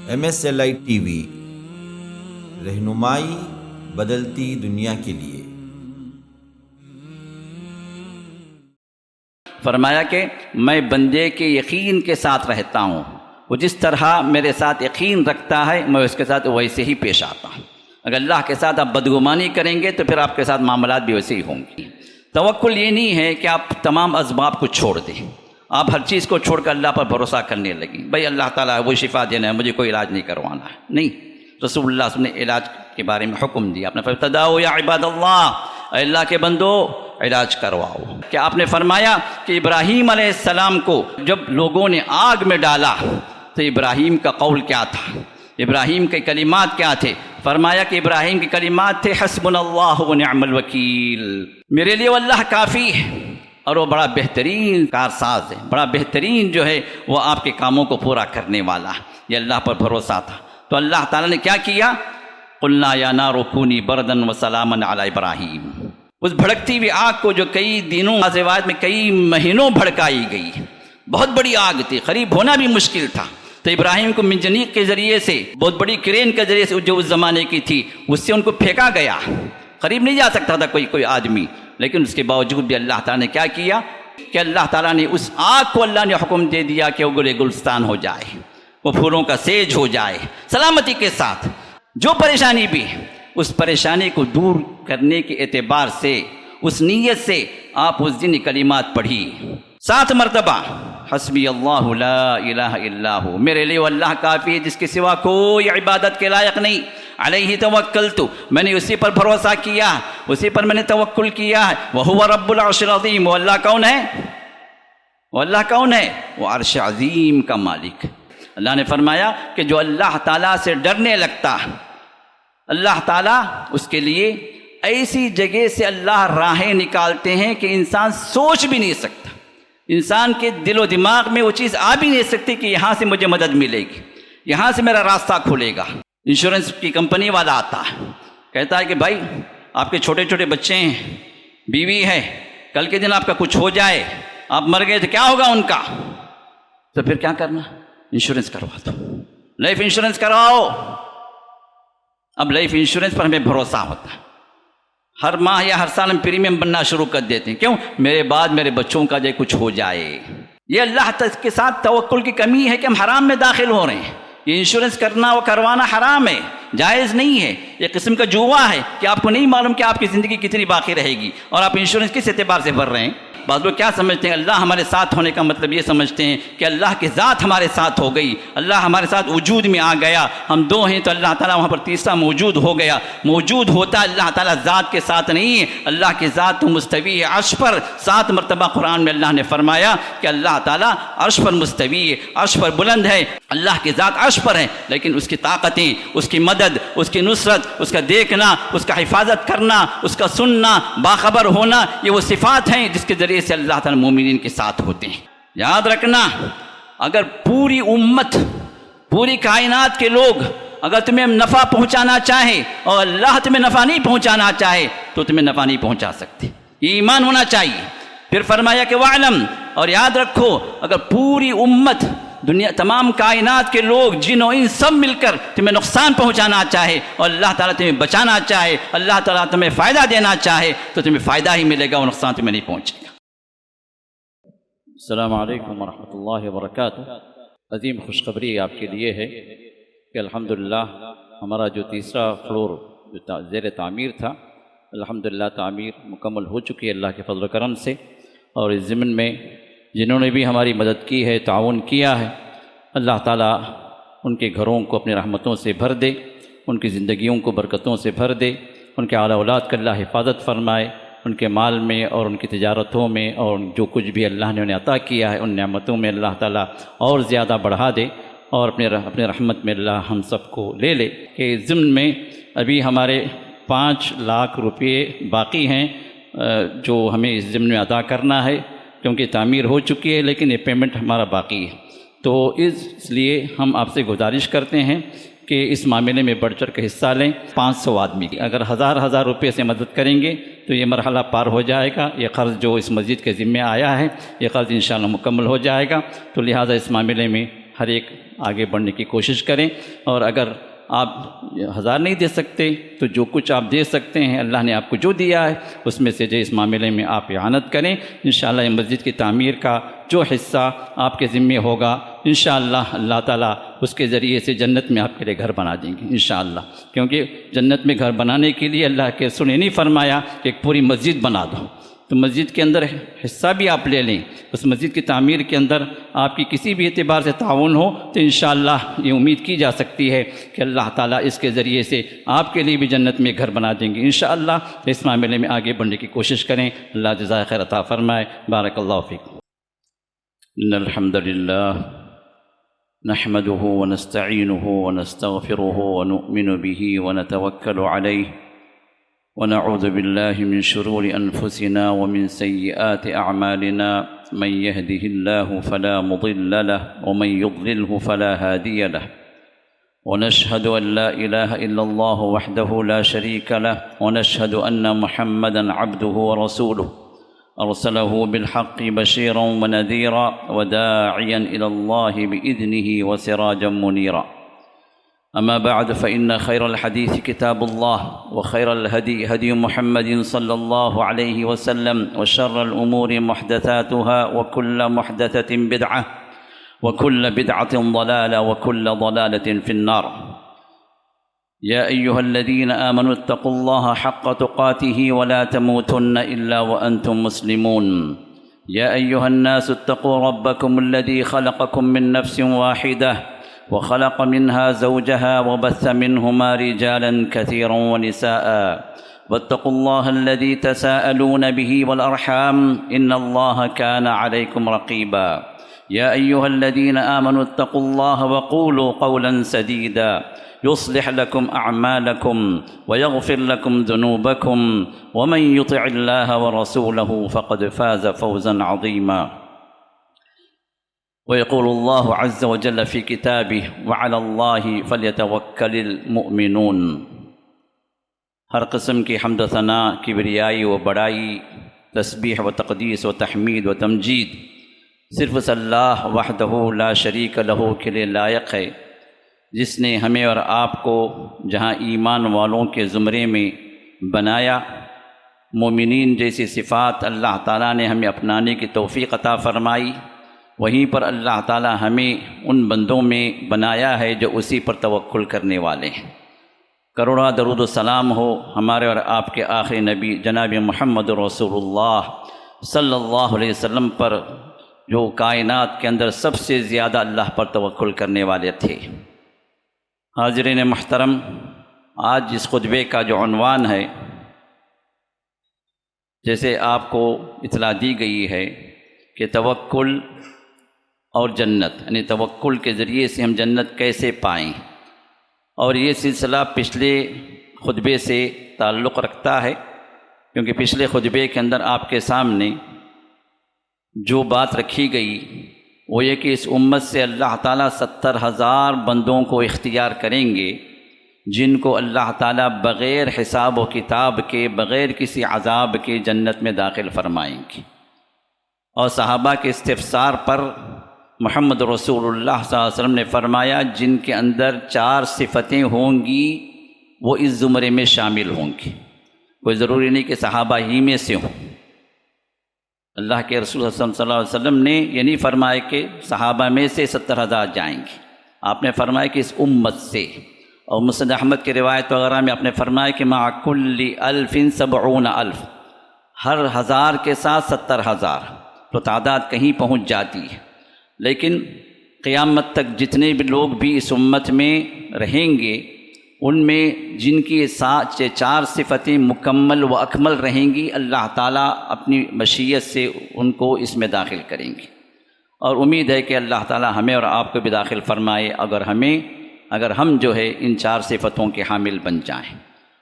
MSLI TV رہنمائی بدلتی دنیا کے لیے۔ فرمایا کہ میں بندے کے یقین کے ساتھ رہتا ہوں، وہ جس طرح میرے ساتھ یقین رکھتا ہے میں اس کے ساتھ ویسے ہی پیش آتا ہوں۔ اگر اللہ کے ساتھ آپ بدگمانی کریں گے تو پھر آپ کے ساتھ معاملات بھی ویسے ہی ہوں گے۔ توکل یہ نہیں ہے کہ آپ تمام اسباب کو چھوڑ دیں، آپ ہر چیز کو چھوڑ کر اللہ پر بھروسہ کرنے لگیں، بھائی اللہ تعالیٰ وہ شفا دینا ہے، مجھے کوئی علاج نہیں کروانا ہے۔ نہیں، رسول اللہ صلی اللہ علیہ وسلم نے علاج کے بارے میں حکم دیا، آپ نے فرمایا تداؤ یا عباد اللہ، اے اللہ کے بندو علاج کرواؤ۔ کہ آپ نے فرمایا کہ ابراہیم علیہ السلام کو جب لوگوں نے آگ میں ڈالا تو ابراہیم کا قول کیا تھا، ابراہیم کے کلمات کیا تھے؟ فرمایا کہ ابراہیم کے کلمات تھے حسبنا اللہ ونعم الوکیل، میرے لیے وہ اللہ کافی ہے اور وہ بڑا بہترین کارساز ہے، بڑا بہترین جو ہے وہ آپ کے کاموں کو پورا کرنے والا ہے۔ یہ اللہ پر بھروسہ تھا تو اللہ تعالیٰ نے کیا کیا؟ قلنا یا نار کونی بردا وسلاما علی ابراہیم، اس بھڑکتی ہوئی آگ کو جو کئی دنوں روایت میں کئی مہینوں بھڑکائی گئی، بہت بڑی آگ تھی، قریب ہونا بھی مشکل تھا، تو ابراہیم کو منجنیق کے ذریعے سے، بہت بڑی کرین کے ذریعے سے جو اس زمانے کی تھی، اس سے ان کو پھینکا گیا، قریب نہیں جا سکتا تھا کوئی آدمی، لیکن اس کے باوجود بھی اللہ تعالیٰ نے کیا کیا کہ اللہ تعالیٰ نے اس آگ کو اللہ نے حکم دے دیا کہ وہ گلے گلستان ہو جائے، وہ پھولوں کا سیج ہو جائے سلامتی کے ساتھ۔ جو پریشانی بھی اس پریشانی کو دور کرنے کے اعتبار سے، اس نیت سے آپ اس دن کلمات پڑھی 7 مرتبہ، حسبی اللہ لا الہ الا ہو، میرے لیے وہ اللہ کافی ہے جس کے سوا کوئی عبادت کے لائق نہیں، علیہ توکلت، میں نے اسی پر بھروسہ کیا، اسی پر میں نے توکل کیا ہے، وہو رب العرش العظیم، وہ اللہ کون ہے؟ وہ اللہ کون ہے؟ وہ عرش عظیم کا مالک۔ اللہ نے فرمایا کہ جو اللہ تعالیٰ سے ڈرنے لگتا، اللہ تعالیٰ اس کے لیے ایسی جگہ سے اللہ راہیں نکالتے ہیں کہ انسان سوچ بھی نہیں سکتا، انسان کے دل و دماغ میں وہ چیز آ بھی نہیں سکتی کہ یہاں سے مجھے مدد ملے گی، یہاں سے میرا راستہ کھلے گا۔ انشورنس کی کمپنی والا آتا ہے، کہتا ہے کہ بھائی آپ کے چھوٹے چھوٹے بچے ہیں، بیوی ہے، کل کے دن آپ کا کچھ ہو جائے، آپ مر گئے تو کیا ہوگا ان کا؟ تو پھر کیا کرنا؟ انشورنس کروا دو، لائف انشورنس کرواؤ۔ اب لائف انشورنس پر ہمیں بھروسہ ہوتا ہے، ہر ماہ یا ہر سال ہم پریمیم بننا شروع کر دیتے ہیں، کیوں؟ میرے بعد میرے بچوں کا جو کچھ ہو جائے۔ یہ اللہ کے ساتھ توکل کی کمی ہے کہ ہم حرام میں داخل ہو رہے ہیں۔ یہ انشورنس کرنا و کروانا حرام ہے، جائز نہیں ہے، یہ قسم کا جوا ہے کہ آپ کو نہیں معلوم کہ آپ کی زندگی کتنی باقی رہے گی، اور آپ انشورنس کس اعتبار سے بھر رہے ہیں؟ بعض لوگ کیا سمجھتے ہیں؟ اللہ ہمارے ساتھ ہونے کا مطلب یہ سمجھتے ہیں کہ اللہ کی ذات ہمارے ساتھ ہو گئی، اللہ ہمارے ساتھ وجود میں آ گیا، ہم 2 ہیں تو اللہ تعالیٰ وہاں پر تیسرا موجود ہو گیا۔ موجود ہوتا اللہ تعالیٰ ذات کے ساتھ نہیں ہے، اللہ کی ذات تو مستوی ہے عرش پر۔ 7 مرتبہ قرآن میں اللہ نے فرمایا کہ اللہ تعالیٰ عرش پر مستوی ہے، عرش پر بلند ہے، اللہ کی ذات عرش پر ہے، لیکن اس کی طاقتیں، اس کی مدد، اس کی نصرت، اس کا دیکھنا، اس کا حفاظت کرنا، اس کا سننا، باخبر ہونا، یہ وہ صفات ہیں جس کے ذریعے سے اللہ تعالیٰ مومنین کے ساتھ ہوتے ہیں۔ یاد رکھنا، اگر پوری امت، پوری کائنات کے لوگ اگر تمہیں نفع پہنچانا چاہے اور اللہ تمہیں نفع نہیں پہنچانا چاہے تو تمہیں نفع نہیں پہنچا سکتے، یہ ایمان ہونا چاہیے۔ پھر فرمایا کہ وعلم، اور یاد رکھو اگر پوری امت، دنیا، تمام کائنات کے لوگ، جن و انس سب مل کر تمہیں نقصان پہنچانا چاہے اور اللہ تعالیٰ تمہیں بچانا چاہے، اللہ تعالیٰ تمہیں فائدہ دینا چاہے تو تمہیں فائدہ ہی ملے گا اور نقصان تمہیں نہیں پہنچے گا۔ السلام علیکم ورحمۃ اللہ وبرکاتہ۔ عظیم خوشخبری آپ کے لیے ہے کہ الحمدللہ ہمارا جو تیسرا فلور جو زیر تعمیر تھا، الحمدللہ تعمیر مکمل ہو چکی ہے اللہ کے فضل و کرم سے، اور اس ضمن میں جنہوں نے بھی ہماری مدد کی ہے، تعاون کیا ہے، اللہ تعالیٰ ان کے گھروں کو اپنی رحمتوں سے بھر دے، ان کی زندگیوں کو برکتوں سے بھر دے، ان کے اعلیٰ اولاد کا اللہ حفاظت فرمائے، ان کے مال میں اور ان کی تجارتوں میں اور جو کچھ بھی اللہ نے انہیں عطا کیا ہے ان نعمتوں میں اللہ تعالیٰ اور زیادہ بڑھا دے، اور اپنے رحمت میں اللہ ہم سب کو لے لے۔ کہ ضمن میں ابھی ہمارے 5 لاکھ روپے باقی ہیں جو ہمیں اس ضمن میں ادا کرنا ہے، کیونکہ تعمیر ہو چکی ہے لیکن یہ پیمنٹ ہمارا باقی ہے۔ تو اس لیے ہم آپ سے گزارش کرتے ہیں کہ اس معاملے میں بڑھ چڑھ کے حصہ لیں۔ 500 آدمی اگر ہزار روپے سے مدد کریں گے تو یہ مرحلہ پار ہو جائے گا، یہ قرض جو اس مسجد کے ذمے آیا ہے یہ قرض انشاءاللہ مکمل ہو جائے گا۔ تو لہٰذا اس معاملے میں ہر ایک آگے بڑھنے کی کوشش کریں، اور اگر آپ 1000 نہیں دے سکتے تو جو کچھ آپ دے سکتے ہیں، اللہ نے آپ کو جو دیا ہے اس میں سے جو اس معاملے میں آپ اعانت کریں۔ انشاءاللہ یہ مسجد کی تعمیر کا جو حصہ آپ کے ذمے ہوگا انشاءاللہ اللہ تعالیٰ اس کے ذریعے سے جنت میں آپ کے لیے گھر بنا دیں گے انشاءاللہ، کیونکہ جنت میں گھر بنانے کے لیے اللہ کے رسول نے نہیں فرمایا کہ ایک پوری مسجد بنا دو، تو مسجد کے اندر حصہ بھی آپ لے لیں، اس مسجد کی تعمیر کے اندر آپ کی کسی بھی اعتبار سے تعاون ہو تو انشاءاللہ یہ امید کی جا سکتی ہے کہ اللہ تعالیٰ اس کے ذریعے سے آپ کے لیے بھی جنت میں گھر بنا دیں گے انشاءاللہ۔ اس معاملے میں آگے بڑھنے کی کوشش کریں، اللہ جزائے خیر عطا فرمائے۔ بارک اللہ فیکم۔ ان الحمد للہ نحمده ونستعینه ونستغفره ونؤمن به ونتوکل علیہ ونعوذ بالله من شرور أنفسنا ومن سيئات أعمالنا، من يهده الله فلا مضل له ومن يضلله فلا هادي له، ونشهد أن لا إله إلا الله وحده لا شريك له، ونشهد أن محمدًا عبده ورسوله أرسله بالحق بشيرا ونذيرا وداعيا إلى الله بإذنه وسراجا منيرا. أما بعد فإن خير الحديث كتاب الله، وخير الهدي هدي محمد صلى الله عليه وسلم، وشر الأمور محدثاتها، وكل محدثة بدعة، وكل بدعة ضلالة، وكل ضلالة في النار. يا أيها الذين آمنوا اتقوا الله حق تقاته ولا تموتن إلا وأنتم مسلمون. يا أيها الناس اتقوا ربكم الذي خلقكم من نفس واحدة وخلق منها زوجها وبث منهما رجالا كثيرا ونساء، واتقوا الله الذي تساءلون به والأرحام إن الله كان عليكم رقيبا. يا أيها الذين آمنوا اتقوا الله وقولوا قولا سديدا يصلح لكم أعمالكم ويغفر لكم ذنوبكم، ومن يطع الله ورسوله فقد فاز فوزا عظيما. ويقول الله عز وجل في كتابه وعلى الله فليتوكل المؤمنون. ہر قسم کی حمد و ثنا، کبریائی و بڑائی، تسبیح و تقدیس و تحمید و تمجید صرف اس اللہ وحدہ لا شریک لہ کے لیے لائق ہے، جس نے ہمیں اور آپ کو جہاں ایمان والوں کے زمرے میں بنایا، مومنین جیسی صفات اللہ تعالیٰ نے ہمیں اپنانے کی توفیق عطا فرمائی، وہیں پر اللہ تعالیٰ ہمیں ان بندوں میں بنایا ہے جو اسی پر توکل کرنے والے ہیں۔ کروڑا درود و سلام ہو ہمارے اور آپ کے آخری نبی جناب محمد رسول اللہ صلی اللہ علیہ وسلم پر، جو کائنات کے اندر سب سے زیادہ اللہ پر توکل کرنے والے تھے۔ حاضرین محترم، آج اس خطبے کا جو عنوان ہے، جیسے آپ کو اطلاع دی گئی ہے کہ توکل اور جنت، یعنی توکل کے ذریعے سے ہم جنت کیسے پائیں، اور یہ سلسلہ پچھلے خطبے سے تعلق رکھتا ہے، کیونکہ پچھلے خطبے کے اندر آپ کے سامنے جو بات رکھی گئی وہ یہ کہ اس امت سے اللہ تعالیٰ 70,000 بندوں کو اختیار کریں گے، جن کو اللہ تعالیٰ بغیر حساب و کتاب کے، بغیر کسی عذاب کے جنت میں داخل فرمائیں گے۔ اور صحابہ کے استفسار پر محمد رسول اللہ صلی اللہ علیہ وسلم نے فرمایا جن کے اندر 4 صفتیں ہوں گی وہ اس زمرے میں شامل ہوں گی۔ کوئی ضروری نہیں کہ صحابہ ہی میں سے ہوں۔ اللہ کے رسول صلی اللہ علیہ وسلم نے یہ نہیں فرمایا کہ صحابہ میں سے 70,000 جائیں گے، آپ نے فرمایا کہ اس امت سے۔ اور مسند احمد کی روایت وغیرہ میں آپ نے فرمایا کہ مع کل 1000 70,000، ہر 1000 کے ساتھ 70,000، تو تعداد کہیں پہنچ جاتی ہے۔ لیکن قیامت تک جتنے بھی لوگ بھی اس امت میں رہیں گے، ان میں جن کی 4 صفتیں مکمل و اکمل رہیں گی، اللہ تعالیٰ اپنی مشیت سے ان کو اس میں داخل کریں گے۔ اور امید ہے کہ اللہ تعالیٰ ہمیں اور آپ کو بھی داخل فرمائے اگر ہم جو ہے ان 4 صفتوں کے حامل بن جائیں۔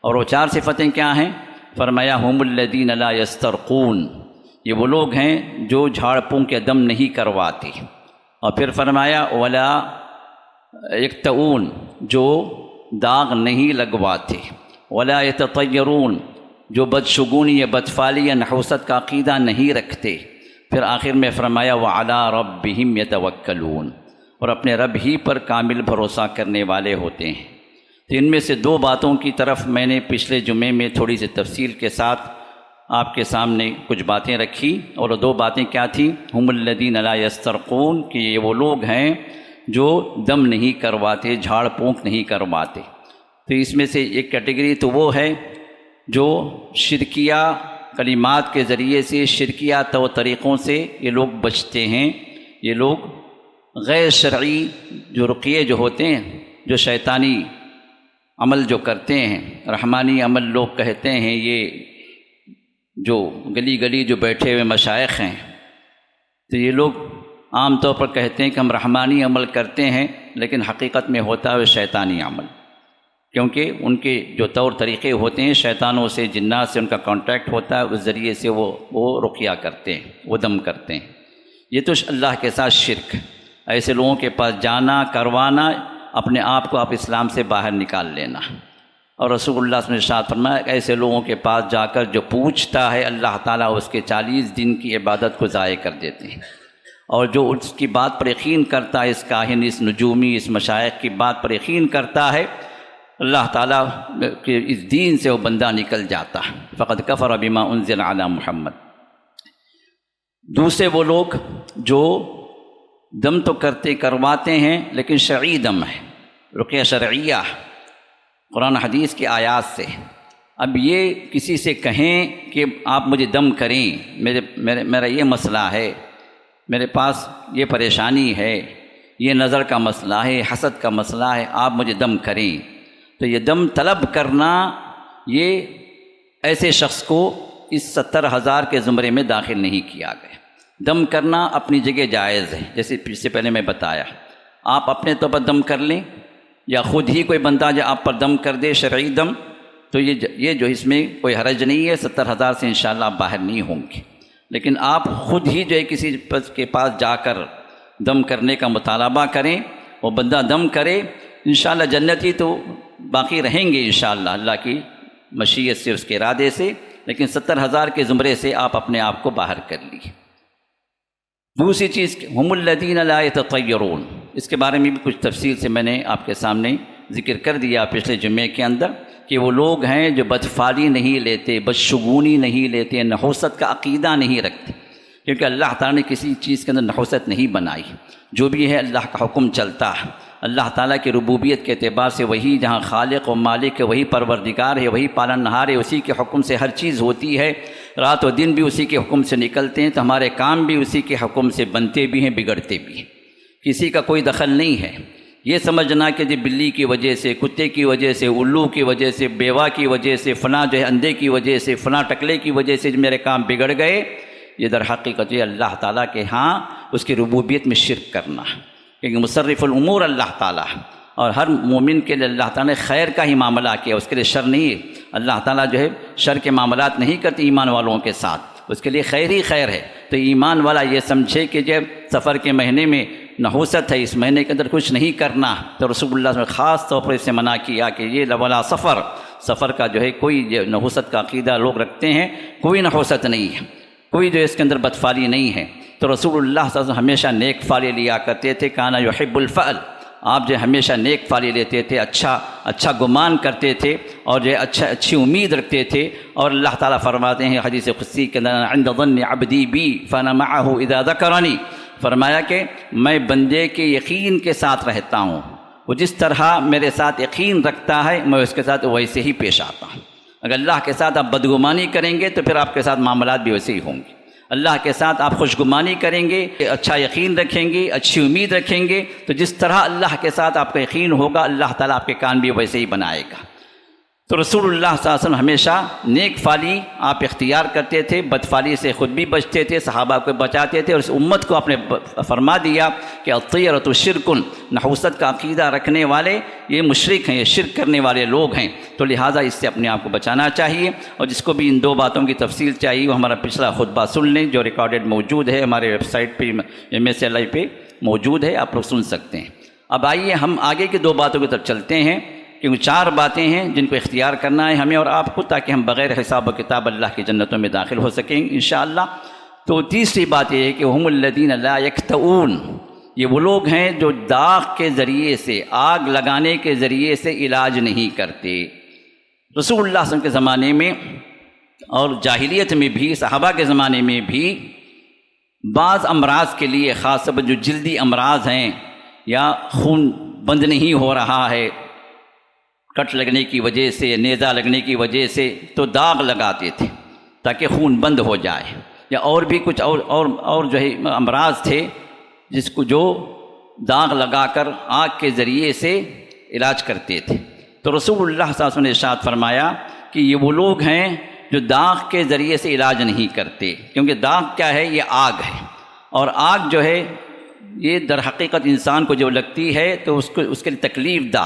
اور وہ 4 صفتیں کیا ہیں؟ فرمایا ہم الذین لا یسترقون، یہ وہ لوگ ہیں جو جھاڑ پھونک کے دم نہیں کرواتے۔ اور پھر فرمایا ولا یکتؤون، جو داغ نہیں لگواتے، ولا یتطیرون، جو بدشگونی یا بدفعلی یا نحوست کا عقیدہ نہیں رکھتے۔ پھر آخر میں فرمایا وعلی ربہم یتوکلون، اور اپنے رب ہی پر کامل بھروسہ کرنے والے ہوتے ہیں۔ تو ان میں سے دو باتوں کی طرف میں نے پچھلے جمعے میں تھوڑی سی تفصیل کے ساتھ آپ کے سامنے کچھ باتیں رکھی، اور وہ دو باتیں کیا تھیں؟ ہم الذین لا یسترقون، کہ یہ وہ لوگ ہیں جو دم نہیں کرواتے، جھاڑ پھونک نہیں کرواتے۔ تو اس میں سے ایک کیٹیگری تو وہ ہے جو شرکیہ کلمات کے ذریعے سے، شرکیہ طریقوں سے یہ لوگ بچتے ہیں۔ یہ لوگ غیر شرعی جو رقیے جو ہوتے ہیں، جو شیطانی عمل جو کرتے ہیں، رحمانی عمل لوگ کہتے ہیں، یہ جو گلی گلی جو بیٹھے ہوئے مشائخ ہیں، تو یہ لوگ عام طور پر کہتے ہیں کہ ہم رحمانی عمل کرتے ہیں، لیکن حقیقت میں ہوتا ہے وہ شیطانی عمل، کیونکہ ان کے جو طور طریقے ہوتے ہیں، شیطانوں سے، جنات سے ان کا کانٹیکٹ ہوتا ہے، اس ذریعے سے وہ رقیہ کرتے ہیں، وہ دم کرتے ہیں۔ یہ تو اللہ کے ساتھ شرک، ایسے لوگوں کے پاس جانا، کروانا، اپنے آپ کو آپ اسلام سے باہر نکال لینا۔ اور رسول اللہ صلی اللہ علیہ وسلم نے ارشاد فرمایا، ایسے لوگوں کے پاس جا کر جو پوچھتا ہے، اللہ تعالیٰ اس کے 40 دن کی عبادت کو ضائع کر دیتے ہیں۔ اور جو اس کی بات پر یقین کرتا ہے، اس کاہن، اس نجومی، اس مشائخ کی بات پر یقین کرتا ہے، اللہ تعالیٰ کے اس دین سے وہ بندہ نکل جاتا ہے۔ فقد کفر بما انزل علی محمد۔ دوسرے وہ لوگ جو دم تو کرواتے ہیں، لیکن شرعی دم ہے، رقیہ شرعیہ، قرآن حدیث کی آیات سے۔ اب یہ کسی سے کہیں کہ آپ مجھے دم کریں، میرا یہ مسئلہ ہے، میرے پاس یہ پریشانی ہے، یہ نظر کا مسئلہ ہے، حسد کا مسئلہ ہے، آپ مجھے دم کریں، تو یہ دم طلب کرنا، یہ ایسے شخص کو اس 70,000 کے زمرے میں داخل نہیں کیا گیا۔ دم کرنا اپنی جگہ جائز ہے، جیسے اس سے پہلے میں بتایا، آپ اپنے طور پر دم کر لیں، یا خود ہی کوئی بندہ جو آپ پر دم کر دے شرعی دم، تو یہ جو اس میں کوئی حرج نہیں ہے، 70,000 سے انشاءاللہ آپ باہر نہیں ہوں گے۔ لیکن آپ خود ہی جو ہے کسی کے پاس جا کر دم کرنے کا مطالبہ کریں، وہ بندہ دم کرے، انشاءاللہ جنتی تو باقی رہیں گے انشاءاللہ اللہ کی مشیت سے، اس کے ارادے سے، لیکن 70,000 کے زمرے سے آپ اپنے آپ کو باہر کر لیجیے۔ دوسری چیز، ہم الذین لا یتطیرون، اس کے بارے میں بھی کچھ تفصیل سے میں نے آپ کے سامنے ذکر کر دیا پچھلے جمعے کے اندر، کہ وہ لوگ ہیں جو بدفعلی نہیں لیتے، بدشگونی نہیں لیتے، نحوست کا عقیدہ نہیں رکھتے، کیونکہ اللہ تعالیٰ نے کسی چیز کے اندر نحوست نہیں بنائی، جو بھی ہے اللہ کا حکم چلتا ہے۔ اللہ تعالیٰ کی ربوبیت کے اعتبار سے وہی جہاں خالق و مالک ہے، وہی پروردگار ہے، وہی پالن نہار ہے، اسی کے حکم سے ہر چیز ہوتی ہے، رات و دن بھی اسی کے حکم سے نکلتے ہیں، تو ہمارے کام بھی اسی کے حکم سے بنتے بھی ہیں، بگڑتے بھی ہیں، کسی کا کوئی دخل نہیں ہے۔ یہ سمجھنا کہ جی بلی کی وجہ سے، کتے کی وجہ سے، الو کی وجہ سے، بیوہ کی وجہ سے، فلاں جو ہے اندھے کی وجہ سے، فلاں ٹکلے کی وجہ سے میرے کام بگڑ گئے، یہ در حقیقت یہ اللہ تعالیٰ کے ہاں اس کی ربوبیت میں شرک کرنا ہے، کیونکہ مصرف الامور اللہ تعالیٰ، اور ہر مومن کے لیے اللہ تعالیٰ نے خیر کا ہی معاملہ کیا، اس کے لیے شر نہیں ہے۔ اللہ تعالیٰ جو ہے شر کے معاملات نہیں کرتے ایمان والوں کے ساتھ، اس کے لیے خیر ہی خیر ہے۔ تو ایمان والا یہ سمجھے کہ جب سفر کے مہینے میں نحوست ہے، اس مہینے کے اندر کچھ نہیں کرنا، تو رسول اللہ صلی اللہ علیہ وسلم نے خاص طور پر اس سے منع کیا کہ یہ ولا سفر کا جو ہے کوئی نحوست کا عقیدہ لوگ رکھتے ہیں، کوئی نحوست نہیں ہے، کوئی جو اس کے اندر بدفعلی نہیں ہے۔ تو رسول اللہ صلی اللہ علیہ وسلم ہمیشہ نیک فعلی لیا کرتے تھے، کانا یحب الفعل، آپ جو ہمیشہ نیک فعلی لیتے تھے، اچھا گمان کرتے تھے، اور جو اچھی امید رکھتے تھے۔ اور اللہ تعالیٰ فرماتے ہیں حدیث قدسی کے اندر، عند ظن عبدی بی فانا معه اذا ذکرنی، فرمایا کہ میں بندے کے یقین کے ساتھ رہتا ہوں، وہ جس طرح میرے ساتھ یقین رکھتا ہے میں اس کے ساتھ ویسے ہی پیش آتا ہوں۔ اگر اللہ کے ساتھ آپ بدگمانی کریں گے تو پھر آپ کے ساتھ معاملات بھی ویسے ہی ہوں گے۔ اللہ کے ساتھ آپ خوشگمانی کریں گے، اچھا یقین رکھیں گے، اچھی امید رکھیں گے، تو جس طرح اللہ کے ساتھ آپ کا یقین ہوگا، اللہ تعالیٰ آپ کے کان بھی ویسے ہی بنائے گا۔ تو رسول اللہ صلی اللہ علیہ وسلم ہمیشہ نیک فعلی آپ اختیار کرتے تھے، بد فعلی سے خود بھی بچتے تھے، صحابہ کو بچاتے تھے، اور اس امت کو آپ نے فرما دیا کہ الطیرۃ شرک، نحوست کا عقیدہ رکھنے والے یہ مشرک ہیں، یہ شرک کرنے والے لوگ ہیں، تو لہٰذا اس سے اپنے آپ کو بچانا چاہیے۔ اور جس کو بھی ان دو باتوں کی تفصیل چاہیے وہ ہمارا پچھلا خطبہ سن لیں، جو ریکارڈڈ موجود ہے ہمارے ویب سائٹ پہ MSLI پہ موجود ہے، آپ لوگ سن سکتے ہیں۔ اب آئیے ہم آگے کی دو باتوں کی طرف چلتے ہیں، کیونکہ 4 باتیں ہیں جن کو اختیار کرنا ہے ہمیں اور آپ کو، تاکہ ہم بغیر حساب و کتاب اللہ کی جنتوں میں داخل ہو سکیں انشاءاللہ۔ تو تیسری بات یہ ہے کہ ہم الذین لا یکتؤون، یہ وہ لوگ ہیں جو داغ کے ذریعے سے، آگ لگانے کے ذریعے سے علاج نہیں کرتے۔ رسول اللہ صلی اللہ علیہ وسلم کے زمانے میں اور جاہلیت میں بھی، صحابہ کے زمانے میں بھی بعض امراض کے لیے، خاص طور پر جو جلدی امراض ہیں یا خون بند نہیں ہو رہا ہے کٹ لگنے کی وجہ سے، نیزہ لگنے کی وجہ سے، تو داغ لگاتے تھے تاکہ خون بند ہو جائے، یا اور بھی کچھ اور جو ہے امراض تھے جس کو جو داغ لگا کر آگ کے ذریعے سے علاج کرتے تھے۔ تو رسول اللہ صلی اللہ علیہ وسلم نے ارشاد فرمایا کہ یہ وہ لوگ ہیں جو داغ کے ذریعے سے علاج نہیں کرتے، کیونکہ داغ کیا ہے؟ یہ آگ ہے، اور آگ جو ہے یہ در حقیقت انسان کو جو لگتی ہے تو اس کے لیے تکلیف دہ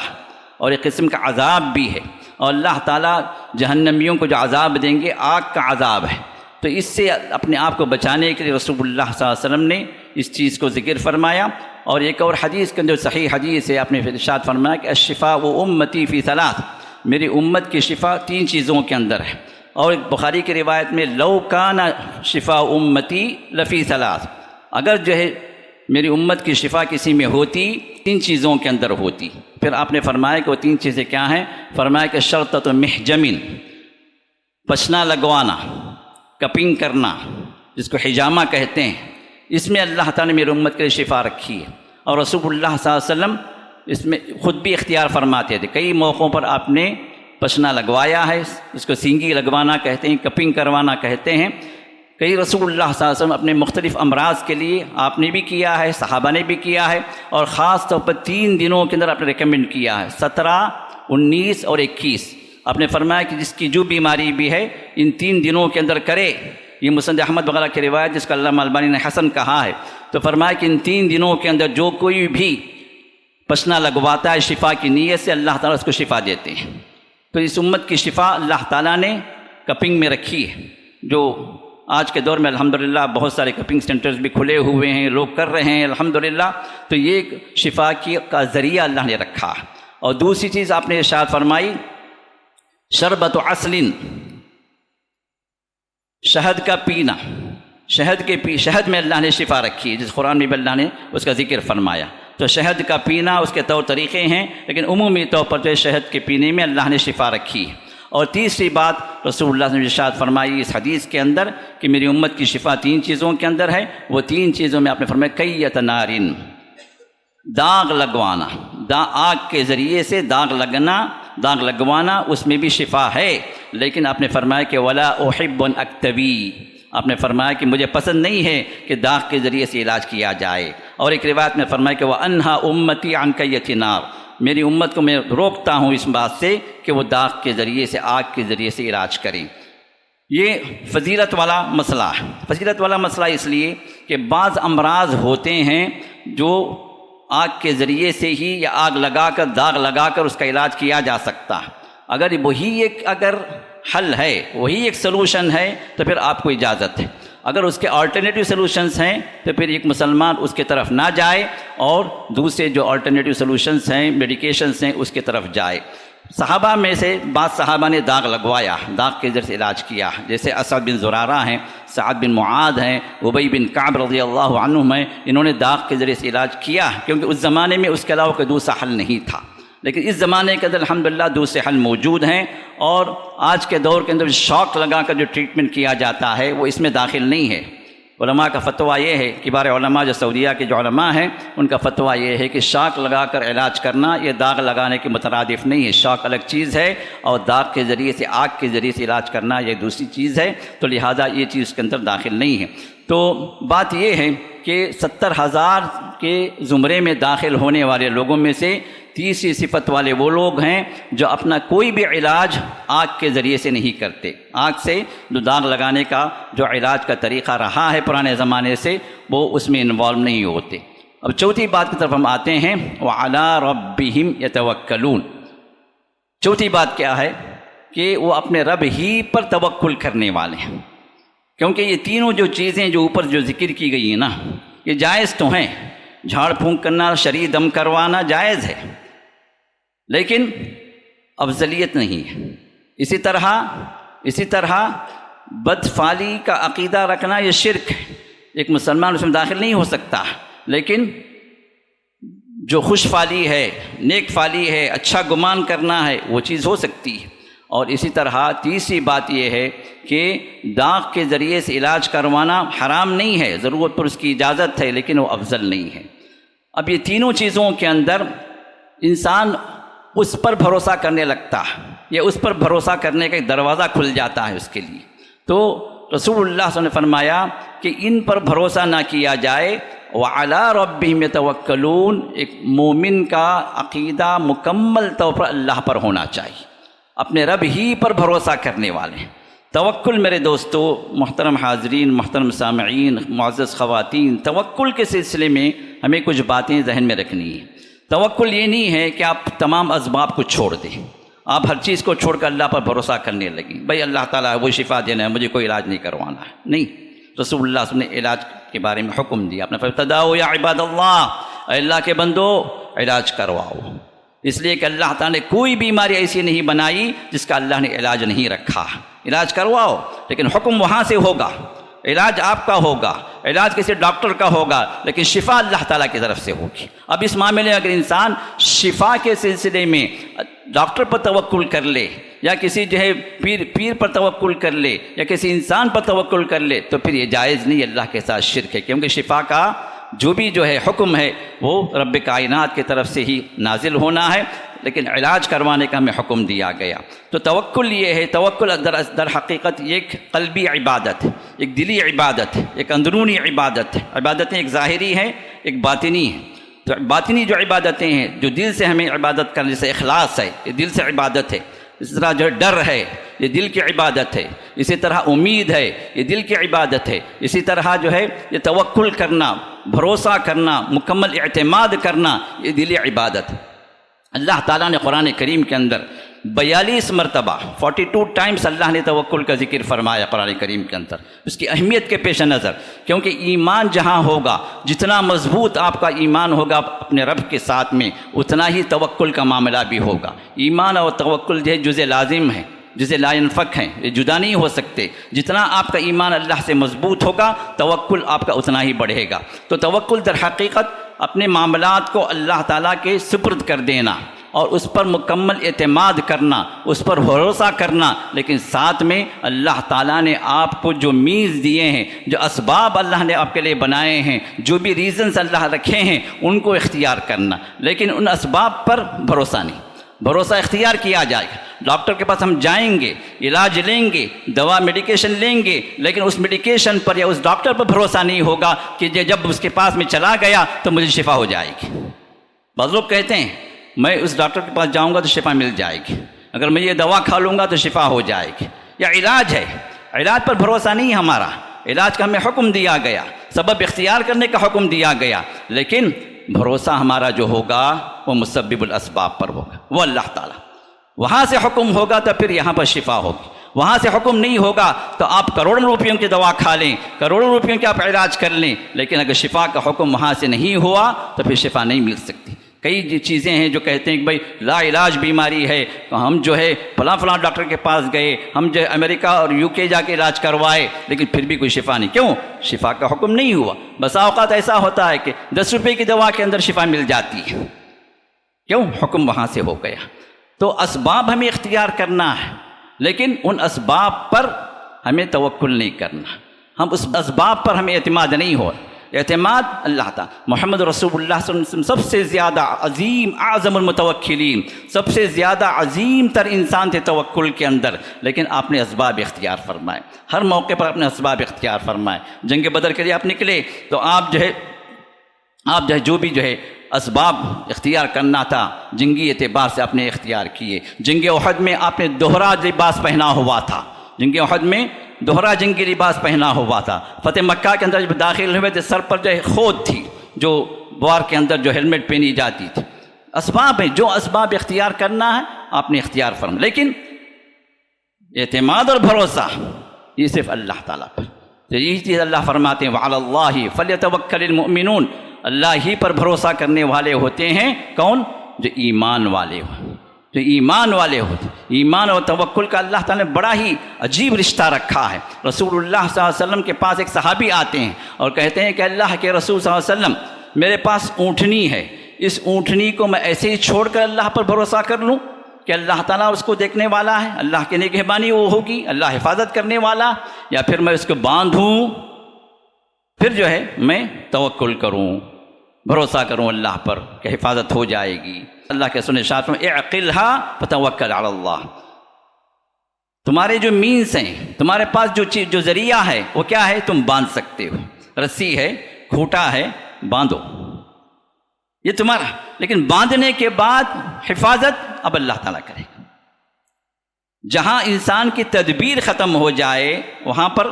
اور ایک قسم کا عذاب بھی ہے، اور اللہ تعالیٰ جہنمیوں کو جو عذاب دیں گے آگ کا عذاب ہے۔ تو اس سے اپنے آپ کو بچانے کے لیے رسول اللہ صلی اللہ علیہ وسلم نے اس چیز کو ذکر فرمایا۔ اور ایک اور حدیث کے اندر صحیح حدیث ہے، آپ نے ارشاد فرمایا کہ الشفاء امتی فی ثلاث، میری امت کی شفا 3 چیزوں کے اندر ہے۔ اور ایک بخاری کی روایت میں لو کان شفاء امتی لفی ثلاث، اگر جو ہے میری امت کی شفا کسی میں ہوتی 3 چیزوں کے اندر ہوتی۔ پھر آپ نے فرمایا کہ وہ 3 چیزیں کیا ہیں؟ فرمایا کہ شرطۃ محجمن، پچنا لگوانا، کپنگ کرنا، جس کو حجامہ کہتے ہیں، اس میں اللہ تعالیٰ نے میری امت کے لیے شفا رکھی ہے۔ اور رسول اللہ صلی اللہ علیہ وسلم اس میں خود بھی اختیار فرماتے تھے، کئی موقعوں پر آپ نے پچنا لگوایا ہے، اس کو سینگی لگوانا کہتے ہیں، کپنگ کروانا کہتے ہیں۔ کئی رسول اللہ صلی اللہ علیہ وسلم اپنے مختلف امراض کے لیے آپ نے بھی کیا ہے، صحابہ نے بھی کیا ہے، اور خاص طور پر 3 دنوں کے اندر آپ نے ریکمینڈ کیا ہے، 17، 19 اور 21۔ آپ نے فرمایا کہ جس کی جو بیماری بھی ہے ان 3 دنوں کے اندر کرے۔ یہ مسند احمد وغیرہ کی روایت جس کا علامہ البانی نے حسن کہا ہے، تو فرمایا کہ ان 3 دنوں کے اندر جو کوئی بھی پچنا لگواتا ہے شفا کی نیت سے، اللہ تعالیٰ اس کو شفا دیتے ہیں۔ تو اس امت کی شفا اللہ تعالیٰ نے کپنگ میں رکھی ہے، جو آج کے دور میں الحمدللہ بہت سارے کپنگ سینٹرز بھی کھلے ہوئے ہیں، لوگ کر رہے ہیں الحمدللہ۔ تو یہ ایک شفا کا ذریعہ اللہ نے رکھا۔ اور دوسری چیز آپ نے ارشاد فرمائی شربت عسل، شہد کا پینا، شہد میں اللہ نے شفا رکھی ہے، جس قرآن میں بھی اللہ نے اس کا ذکر فرمایا۔ تو شہد کا پینا اس کے طور طریقے ہیں، لیکن عمومی طور پر جو شہد کے پینے میں اللہ نے شفا رکھی ہے۔ اور تیسری بات رسول اللہ نے ارشاد فرمائی اس حدیث کے اندر کہ میری امت کی شفا 3 چیزوں کے اندر ہے۔ وہ 3 چیزوں میں آپ نے فرمایا کیت نارن، داغ لگوانا، آگ کے ذریعے سے داغ لگوانا، اس میں بھی شفا ہے۔ لیکن آپ نے فرمایا کہ ولا احب ان اکتوی، آپ نے فرمایا کہ مجھے پسند نہیں ہے کہ داغ کے ذریعے سے علاج کیا جائے۔ اور ایک روایت میں فرمایا کہ وانہا امتی عن کیت نار، میری امت کو میں روکتا ہوں اس بات سے کہ وہ داغ کے ذریعے سے، آگ کے ذریعے سے علاج کریں۔ یہ فضیلت والا مسئلہ ہے۔ فضیلت والا مسئلہ اس لیے کہ بعض امراض ہوتے ہیں جو آگ کے ذریعے سے ہی یا آگ لگا کر، داغ لگا کر اس کا علاج کیا جا سکتا ہے۔ اگر وہی ایک حل ہے، وہی ایک سلوشن ہے تو پھر آپ کو اجازت ہے۔ اگر اس کے آلٹرنیٹیو سلوشنز ہیں تو پھر ایک مسلمان اس کے طرف نہ جائے اور دوسرے جو آلٹرنیٹیو سلوشنز ہیں، میڈیکیشنز ہیں، اس کے طرف جائے۔ صحابہ میں سے بعض صحابہ نے داغ لگوایا، داغ کے ذریعے سے علاج کیا، جیسے اسعد بن زرارہ ہیں، سعد بن معاذ ہیں، ابی بن کعب رضی اللہ عنہم ہیں، انہوں نے داغ کے ذریعے سے علاج کیا، کیونکہ اس زمانے میں اس کے علاوہ کوئی دوسرا حل نہیں تھا۔ لیکن اس زمانے کے اندر الحمدللہ دوسرے حل موجود ہیں، اور آج کے دور کے اندر شاک لگا کر جو ٹریٹمنٹ کیا جاتا ہے وہ اس میں داخل نہیں ہے۔ علماء کا فتویٰ یہ ہے، کبار علماء جو سعودیہ کے جو علماء ہیں ان کا فتویٰ یہ ہے کہ شاک لگا کر علاج کرنا یہ داغ لگانے کے مترادف نہیں ہے۔ شاک الگ چیز ہے اور داغ کے ذریعے سے، آگ کے ذریعے سے علاج کرنا یہ دوسری چیز ہے، تو لہٰذا یہ چیز اس کے اندر داخل نہیں ہے۔ تو بات یہ ہے کہ 70,000 کے زمرے میں داخل ہونے والے لوگوں میں سے تیسری صفت والے وہ لوگ ہیں جو اپنا کوئی بھی علاج آگ کے ذریعے سے نہیں کرتے۔ آگ سے جو داغ لگانے کا جو علاج کا طریقہ رہا ہے پرانے زمانے سے، وہ اس میں انوالو نہیں ہوتے۔ اب چوتھی بات کی طرف ہم آتے ہیں، وَعَلَىٰ رَبِّهِمْ يَتَوَكَّلُونَ۔ چوتھی بات کیا ہے کہ وہ اپنے رب ہی پر توکل کرنے والے ہیں، کیونکہ یہ تینوں جو چیزیں جو اوپر جو ذکر کی گئی ہیں نا، یہ جائز تو ہیں۔ جھاڑ پھونک کرنا، شرعی دم کروانا جائز ہے، لیکن افضلیت نہیں ہے۔ اسی طرح بدفعلی کا عقیدہ رکھنا یہ شرک ہے، ایک مسلمان اس میں داخل نہیں ہو سکتا، لیکن جو خوش فالی ہے، نیک فالی ہے، اچھا گمان کرنا ہے، وہ چیز ہو سکتی ہے۔ اور اسی طرح تیسری بات یہ ہے کہ داغ کے ذریعے سے علاج کروانا حرام نہیں ہے، ضرورت پر اس کی اجازت ہے، لیکن وہ افضل نہیں ہے۔ اب یہ تینوں چیزوں کے اندر انسان اس پر بھروسہ کرنے لگتا ہے، یا اس پر بھروسہ کرنے کا ایک دروازہ کھل جاتا ہے اس کے لیے۔ تو رسول اللہ صلی اللہ علیہ وسلم نے فرمایا کہ ان پر بھروسہ نہ کیا جائے، وَعَلَىٰ رَبِّهِمْ يَتَوَكَّلُونَ۔ ایک مومن کا عقیدہ مکمل طور پر اللہ پر ہونا چاہیے، اپنے رب ہی پر بھروسہ کرنے والے ہیں۔ توکل میرے دوستو، محترم حاضرین، محترم سامعین، معزز خواتین، توکل کے سلسلے میں ہمیں کچھ باتیں ذہن میں رکھنی ہیں۔ توکل یہ نہیں ہے کہ آپ تمام اسباب کو چھوڑ دیں، آپ ہر چیز کو چھوڑ کر اللہ پر بھروسہ کرنے لگیں، بھائی اللہ تعالیٰ وہ شفا دینا ہے، مجھے کوئی علاج نہیں کروانا ہے۔ نہیں، رسول اللہ صلی اللہ علیہ وسلم نے علاج کے بارے میں حکم دیا، آپ نے فرمایا تداؤ یا عباد اللہ، اے اللہ کے بندو علاج کرواؤ، اس لیے کہ اللہ تعالیٰ نے کوئی بیماری ایسی نہیں بنائی جس کا اللہ نے علاج نہیں رکھا۔ علاج کرواؤ، لیکن حکم وہاں سے ہوگا، علاج آپ کا ہوگا، علاج کسی ڈاکٹر کا ہوگا، لیکن شفا اللہ تعالیٰ کی طرف سے ہوگی۔ اب اس معاملے میں اگر انسان شفا کے سلسلے میں ڈاکٹر پر توکل کر لے، یا کسی جو ہے پیر پر توکل کر لے، یا کسی انسان پر توکل کر لے، تو پھر یہ جائز نہیں، اللہ کے ساتھ شرک ہے، کیونکہ شفا کا جو بھی جو ہے حکم ہے وہ رب کائنات کی طرف سے ہی نازل ہونا ہے، لیکن علاج کروانے کا ہمیں حکم دیا گیا۔ تو توکل یہ ہے، توکل در حقیقت یہ ایک قلبی عبادت ہے، ایک دلی عبادت ہے، ایک اندرونی عبادت ہے۔ عبادتیں ایک ظاہری ہیں، ایک باطنی ہے۔ تو باطنی جو عبادتیں ہیں، جو دل سے ہمیں عبادت کرنے، جیسے اخلاص ہے، یہ دل سے عبادت ہے۔ اسی طرح جو ڈر ہے، یہ دل کی عبادت ہے۔ اسی طرح امید ہے، یہ دل کی عبادت ہے۔ اسی طرح جو ہے یہ توکل کرنا، بھروسہ کرنا، مکمل اعتماد کرنا، یہ دلی عبادت ہے۔ اللہ تعالیٰ نے قرآن کریم کے اندر 42 مرتبہ 42 ٹائمز اللہ نے توکل کا ذکر فرمایا قرآن کریم کے اندر، اس کی اہمیت کے پیش نظر، کیونکہ ایمان جہاں ہوگا، جتنا مضبوط آپ کا ایمان ہوگا اپنے رب کے ساتھ میں، اتنا ہی توکل کا معاملہ بھی ہوگا۔ ایمان اور توکل جو ہے جزء لازم ہے، جسے لا ينفک ہیں، یہ جدا نہیں ہو سکتے۔ جتنا آپ کا ایمان اللہ سے مضبوط ہوگا، توکل آپ کا اتنا ہی بڑھے گا۔ تو توکل در حقیقت اپنے معاملات کو اللہ تعالیٰ کے سپرد کر دینا، اور اس پر مکمل اعتماد کرنا، اس پر بھروسہ کرنا، لیکن ساتھ میں اللہ تعالیٰ نے آپ کو جو مینز دیے ہیں، جو اسباب اللہ نے آپ کے لیے بنائے ہیں، جو بھی ریزنز اللہ رکھے ہیں، ان کو اختیار کرنا، لیکن ان اسباب پر بھروسہ نہیں۔ بھروسہ اختیار کیا جائے گا۔ ڈاکٹر کے پاس ہم جائیں گے، علاج لیں گے، دوا میڈیکیشن لیں گے، لیکن اس میڈیکیشن پر یا اس ڈاکٹر پر بھروسہ نہیں ہوگا کہ جب اس کے پاس میں چلا گیا تو مجھے شفا ہو جائے گی۔ بعض لوگ کہتے ہیں میں اس ڈاکٹر کے پاس جاؤں گا تو شفا مل جائے گی، اگر میں یہ دوا کھا لوں گا تو شفا ہو جائے گی۔ یا علاج ہے، علاج پر بھروسہ نہیں ہمارا، علاج کا ہمیں حکم دیا گیا، سبب اختیار کرنے کا حکم دیا گیا، لیکن بھروسہ ہمارا جو ہوگا وہ مسبب الاسباب پر ہوگا، وہ اللہ تعالیٰ۔ وہاں سے حکم ہوگا تو پھر یہاں پر شفا ہوگی، وہاں سے حکم نہیں ہوگا تو آپ کروڑوں روپیوں کی دوا کھا لیں، کروڑوں روپیوں کے آپ علاج کر لیں، لیکن اگر شفا کا حکم وہاں سے نہیں ہوا تو پھر شفا نہیں مل سکتی۔ کئی چیزیں ہیں جو کہتے ہیں کہ بھائی لا علاج بیماری ہے، تو ہم جو ہے فلاں ڈاکٹر کے پاس گئے، ہم جو ہے امریکہ اور UK جا کے علاج کروائے، لیکن پھر بھی کوئی شفا نہیں۔ کیوں؟ شفا کا حکم نہیں ہوا۔ بسا اوقات ایسا ہوتا ہے کہ 10 روپے کی دوا کے اندر شفا مل جاتی ہے، کیوں؟ حکم وہاں سے ہو گیا۔ تو اسباب ہمیں اختیار کرنا ہے، لیکن ان اسباب پر ہمیں توکل نہیں کرنا، ہم اس اسباب پر ہمیں اعتماد نہیں ہو۔ اعتماد اللہ تعالیٰ، محمد رسول اللہ صلی اللہ علیہ وسلم سب سے زیادہ عظیم اعظم المتوکلین، سب سے زیادہ عظیم تر انسان تھے توکل کے اندر، لیکن آپ نے اسباب اختیار فرمائے، ہر موقع پر اپنے اسباب اختیار فرمائے۔ جنگ بدر کے لیے آپ نکلے تو آپ جو ہے جو بھی جو ہے اسباب اختیار کرنا تھا جنگی اعتبار سے آپ نے اختیار کیے۔ جنگ احد میں آپ نے دوہرا لباس پہنا ہوا تھا، جنگ احد میں دوہرا جنگی لباس پہنا ہوا تھا۔ فتح مکہ کے اندر جب داخل ہوئے تو سر پر جو ہے خود تھی، جو وار کے اندر جو ہیلمٹ پہنی جاتی تھی۔ اسباب ہیں، جو اسباب اختیار کرنا ہے آپ نے اختیار فرمایا، لیکن اعتماد اور بھروسہ یہ صرف اللہ تعالیٰ پر۔ تو یہی چیز اللہ فرماتے ہیں وعلی اللہ فلیتوکل المؤمنون، اللہ ہی پر بھروسہ کرنے والے ہوتے ہیں کون؟ جو ایمان والے ہوں، جو ایمان والے ہوتے۔ ایمان اور توکل کا اللہ تعالیٰ نے بڑا ہی عجیب رشتہ رکھا ہے۔ رسول اللہ صلی اللہ علیہ وسلم کے پاس ایک صحابی آتے ہیں اور کہتے ہیں کہ اللہ کے رسول صلی اللہ علیہ وسلم میرے پاس اونٹنی ہے، اس اونٹنی کو میں ایسے ہی چھوڑ کر اللہ پر بھروسہ کر لوں کہ اللہ تعالیٰ اس کو دیکھنے والا ہے، اللہ کی نگہبانی وہ ہوگی، اللہ حفاظت کرنے والا، یا پھر میں اس کو باندھوں، پھر جو ہے میں توکل کروں، بھروسہ کروں اللہ پر کہ حفاظت ہو جائے گی۔ اللہ کے سنے شاعر میں اعقلھا فتوکل علی اللہ، تمہارے جو مینس ہیں، تمہارے پاس جو ذریعہ ہے وہ کیا ہے؟ تم باندھ سکتے ہو، رسی ہے، کھوٹا ہے، باندھو، یہ تمہارا، لیکن باندھنے کے بعد حفاظت اب اللہ تعالیٰ کرے گا۔ جہاں انسان کی تدبیر ختم ہو جائے وہاں پر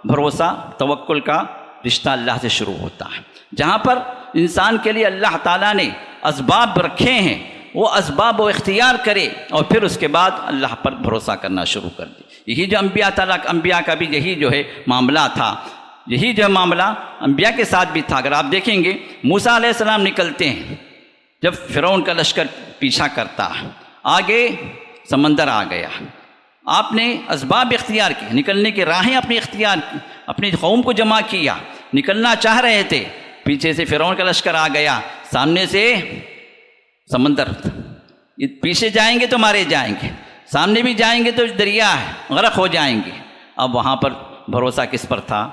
بھروسہ توکل کا رشتہ اللہ سے شروع ہوتا ہے۔ جہاں پر انسان کے لیے اللہ تعالیٰ نے اسباب رکھے ہیں وہ اسباب وہ اختیار کرے اور پھر اس کے بعد اللہ پر بھروسہ کرنا شروع کر دے۔ یہی جو انبیاء کا بھی یہی جو ہے معاملہ تھا، یہی جو معاملہ انبیاء کے ساتھ بھی تھا۔ اگر آپ دیکھیں گے موسیٰ علیہ السلام نکلتے ہیں، جب فرعون کا لشکر پیچھا کرتا، آگے سمندر آ گیا، آپ نے اسباب اختیار کی، نکلنے کی راہیں اپنی اختیار کی، اپنی قوم کو جمع کیا، نکلنا چاہ رہے تھے، پیچھے سے فرعون کا لشکر آ گیا، سامنے سے سمندر، پیچھے جائیں گے تو مارے جائیں گے، سامنے بھی جائیں گے تو دریا ہے، غرق ہو جائیں گے۔ اب وہاں پر بھروسہ کس پر تھا؟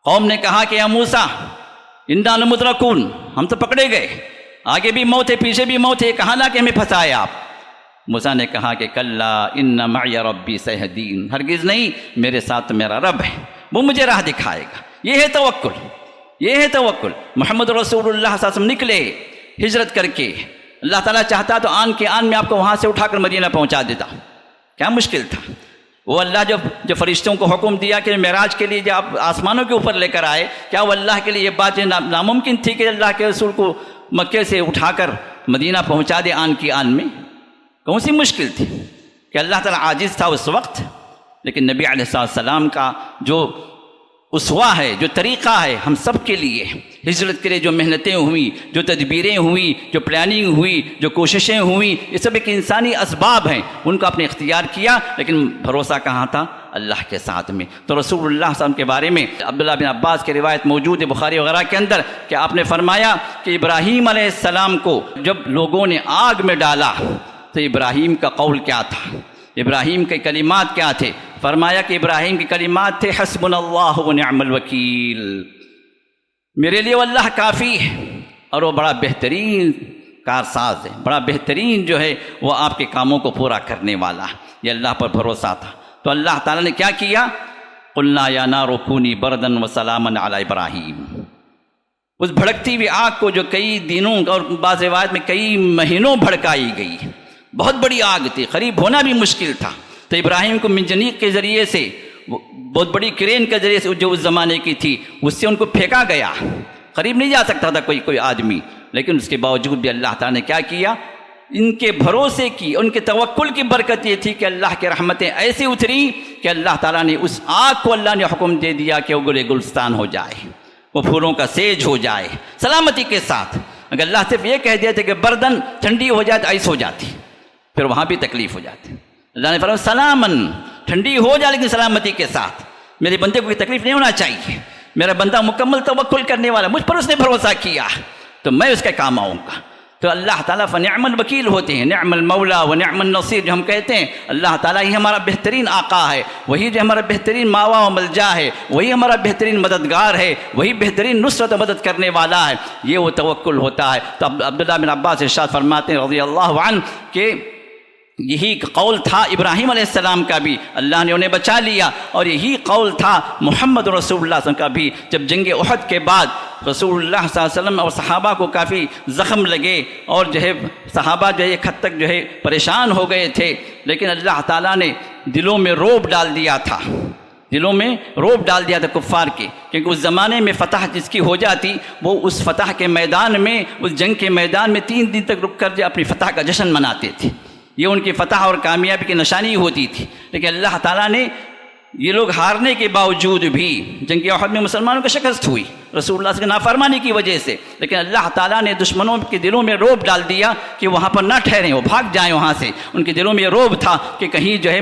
قوم نے کہا کہ یا موسیٰ انا لمدرکون، ہم تو پکڑے گئے، آگے بھی موت ہے پیچھے بھی موت ہے، کہاں لا کے ہمیں پھنسائے آپ؟ موسیٰ نے کہا کہ کلا ان معی ربی سیہدین، ہرگز نہیں، میرے ساتھ میرا رب ہے، وہ مجھے راہ دکھائے گا۔ یہ ہے توکل، یہ ہے توکل۔ محمد رسول اللہ صلی اللہ علیہ وسلم نکلے ہجرت کر کے، اللہ تعالیٰ چاہتا تو آن کے آن میں آپ کو وہاں سے اٹھا کر مدینہ پہنچا دیتا، کیا مشکل تھا؟ وہ اللہ جو فرشتوں کو حکم دیا کہ معراج کے لیے جب آپ آسمانوں کے اوپر لے کر آئے، کیا وہ اللہ کے لیے یہ بات ناممکن تھی کہ اللہ کے رسول کو مکے سے اٹھا کر مدینہ پہنچا دے آن کی آن میں؟ کون سی مشکل تھی کہ اللہ تعالیٰ عاجز تھا اس وقت؟ لیکن نبی علیہ السلام کا جو اسوہ ہے، جو طریقہ ہے ہم سب کے لیے، ہجرت کے لیے جو محنتیں ہوئیں، جو تدبیریں ہوئیں، جو پلاننگ ہوئی، جو کوششیں ہوئیں، یہ سب ایک انسانی اسباب ہیں، ان کو آپ نے اختیار کیا، لیکن بھروسہ کہاں تھا؟ اللہ کے ساتھ میں۔ تو رسول اللہ صلی اللہ علیہ وسلم کے بارے میں عبداللہ بن عباس کی روایت موجود ہے بخاری وغیرہ کے اندر کہ آپ نے فرمایا کہ ابراہیم علیہ السلام کو جب لوگوں نے آگ میں ڈالا تو ابراہیم کا قول کیا تھا، ابراہیم کے کلمات کیا تھے؟ فرمایا کہ ابراہیم کے کلمات تھے حسبنا اللہ ونعم الوکیل، میرے لیے وہ اللہ کافی ہے اور وہ بڑا بہترین کارساز ہے، بڑا بہترین جو ہے وہ آپ کے کاموں کو پورا کرنے والا ہے۔ یہ اللہ پر بھروسہ تھا۔ تو اللہ تعالیٰ نے کیا کیا؟ قلنا یا نار کونی بردا وسلاما علی ابراہیم، اس بھڑکتی ہوئی آگ کو جو کئی دنوں اور بعض روایت میں کئی مہینوں بھڑکائی گئی، بہت بڑی آگ تھی، قریب ہونا بھی مشکل تھا، تو ابراہیم کو منجنیق کے ذریعے سے، بہت بڑی کرین کے ذریعے سے جو اس زمانے کی تھی، اس سے ان کو پھینکا گیا، قریب نہیں جا سکتا تھا کوئی آدمی، لیکن اس کے باوجود بھی اللہ تعالیٰ نے کیا کیا؟ ان کے بھروسے کی، ان کے توکل کی برکت یہ تھی کہ اللہ کی رحمتیں ایسے اتری کہ اللہ تعالیٰ نے اس آگ کو اللہ نے حکم دے دیا کہ وہ گلے گلستان ہو جائے، وہ پھولوں کا سیج ہو جائے سلامتی کے ساتھ۔ اگر اللہ صرف یہ کہہ دیتے کہ بردن ٹھنڈی ہو جائے تو ایس ہو جاتی، پھر وہاں بھی تکلیف ہو جاتی۔ اللہ نے فرمایا سلامن، ٹھنڈی ہو جائے لیکن سلامتی کے ساتھ، میرے بندے کو کوئی تکلیف نہیں ہونا چاہیے، میرا بندہ مکمل توکل کرنے والا، مجھ پر اس نے بھروسہ کیا تو میں اس کے کام آؤں گا۔ تو اللہ تعالیٰ فنعم الوکیل ہوتے ہیں، نعم المولا و نعم النصیر، جو ہم کہتے ہیں اللہ تعالیٰ ہی ہمارا بہترین آقا ہے، وہی جو ہمارا بہترین ماوا و ملجا ہے، وہی ہمارا بہترین مددگار ہے، وہی بہترین نصرت و مدد کرنے والا ہے، یہ وہ توکل ہوتا ہے۔ تو عبداللہ بن عباس ارشاد فرماتے ہیں رضی اللہ عنہ کہ یہی قول تھا ابراہیم علیہ السلام کا بھی، اللہ نے انہیں بچا لیا، اور یہی قول تھا محمد رسول اللہ صلی اللہ علیہ وسلم کا بھی، جب جنگ احد کے بعد رسول اللہ صلی اللہ علیہ وسلم اور صحابہ کو کافی زخم لگے اور جو ہے صحابہ جو ہے ایک حد تک جو ہے پریشان ہو گئے تھے، لیکن اللہ تعالیٰ نے دلوں میں رعب ڈال دیا تھا، دلوں میں رعب ڈال دیا تھا کفار کے، کیونکہ اس زمانے میں فتح جس کی ہو جاتی وہ اس فتح کے میدان میں، اس جنگ کے میدان میں 3 دن تک رک کر جو اپنی فتح کا جشن مناتے تھے، یہ ان کی فتح اور کامیابی کی نشانی ہوتی تھی۔ لیکن اللہ تعالیٰ نے یہ لوگ ہارنے کے باوجود بھی، جنگ احد میں مسلمانوں کی شکست ہوئی رسول اللہ سے نافرمانی کی وجہ سے، لیکن اللہ تعالیٰ نے دشمنوں کے دلوں میں رعب ڈال دیا کہ وہاں پر نہ ٹھہریں، وہ بھاگ جائیں وہاں سے، ان کے دلوں میں یہ رعب تھا کہ کہیں جو ہے